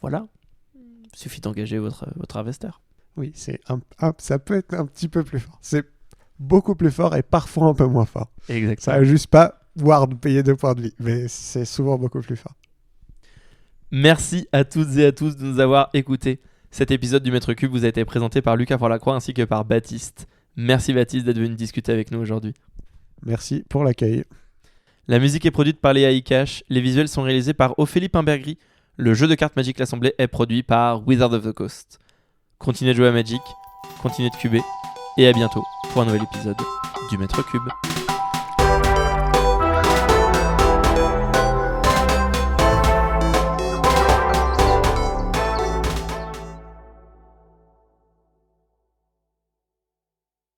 voilà, il suffit d'engager votre Harvester. Oui, ça peut être un petit peu plus fort. C'est beaucoup plus fort et parfois un peu moins fort. Exactement. Ça n'a juste pas ward payer 2 points de vie, mais c'est souvent beaucoup plus fort. Merci à toutes et à tous de nous avoir écoutés. Cet épisode du Maître Cube vous a été présenté par Lucas Forlacroix ainsi que par Baptiste. Merci Baptiste d'être venu discuter avec nous aujourd'hui. Merci pour l'accueil. La musique est produite par Léa Ikash, les visuels sont réalisés par Ophélie Pimbergry, le jeu de cartes Magic l'Assemblée est produit par Wizard of the Coast. Continuez de jouer à Magic, continuez de cuber, et à bientôt pour un nouvel épisode du Maître Cube.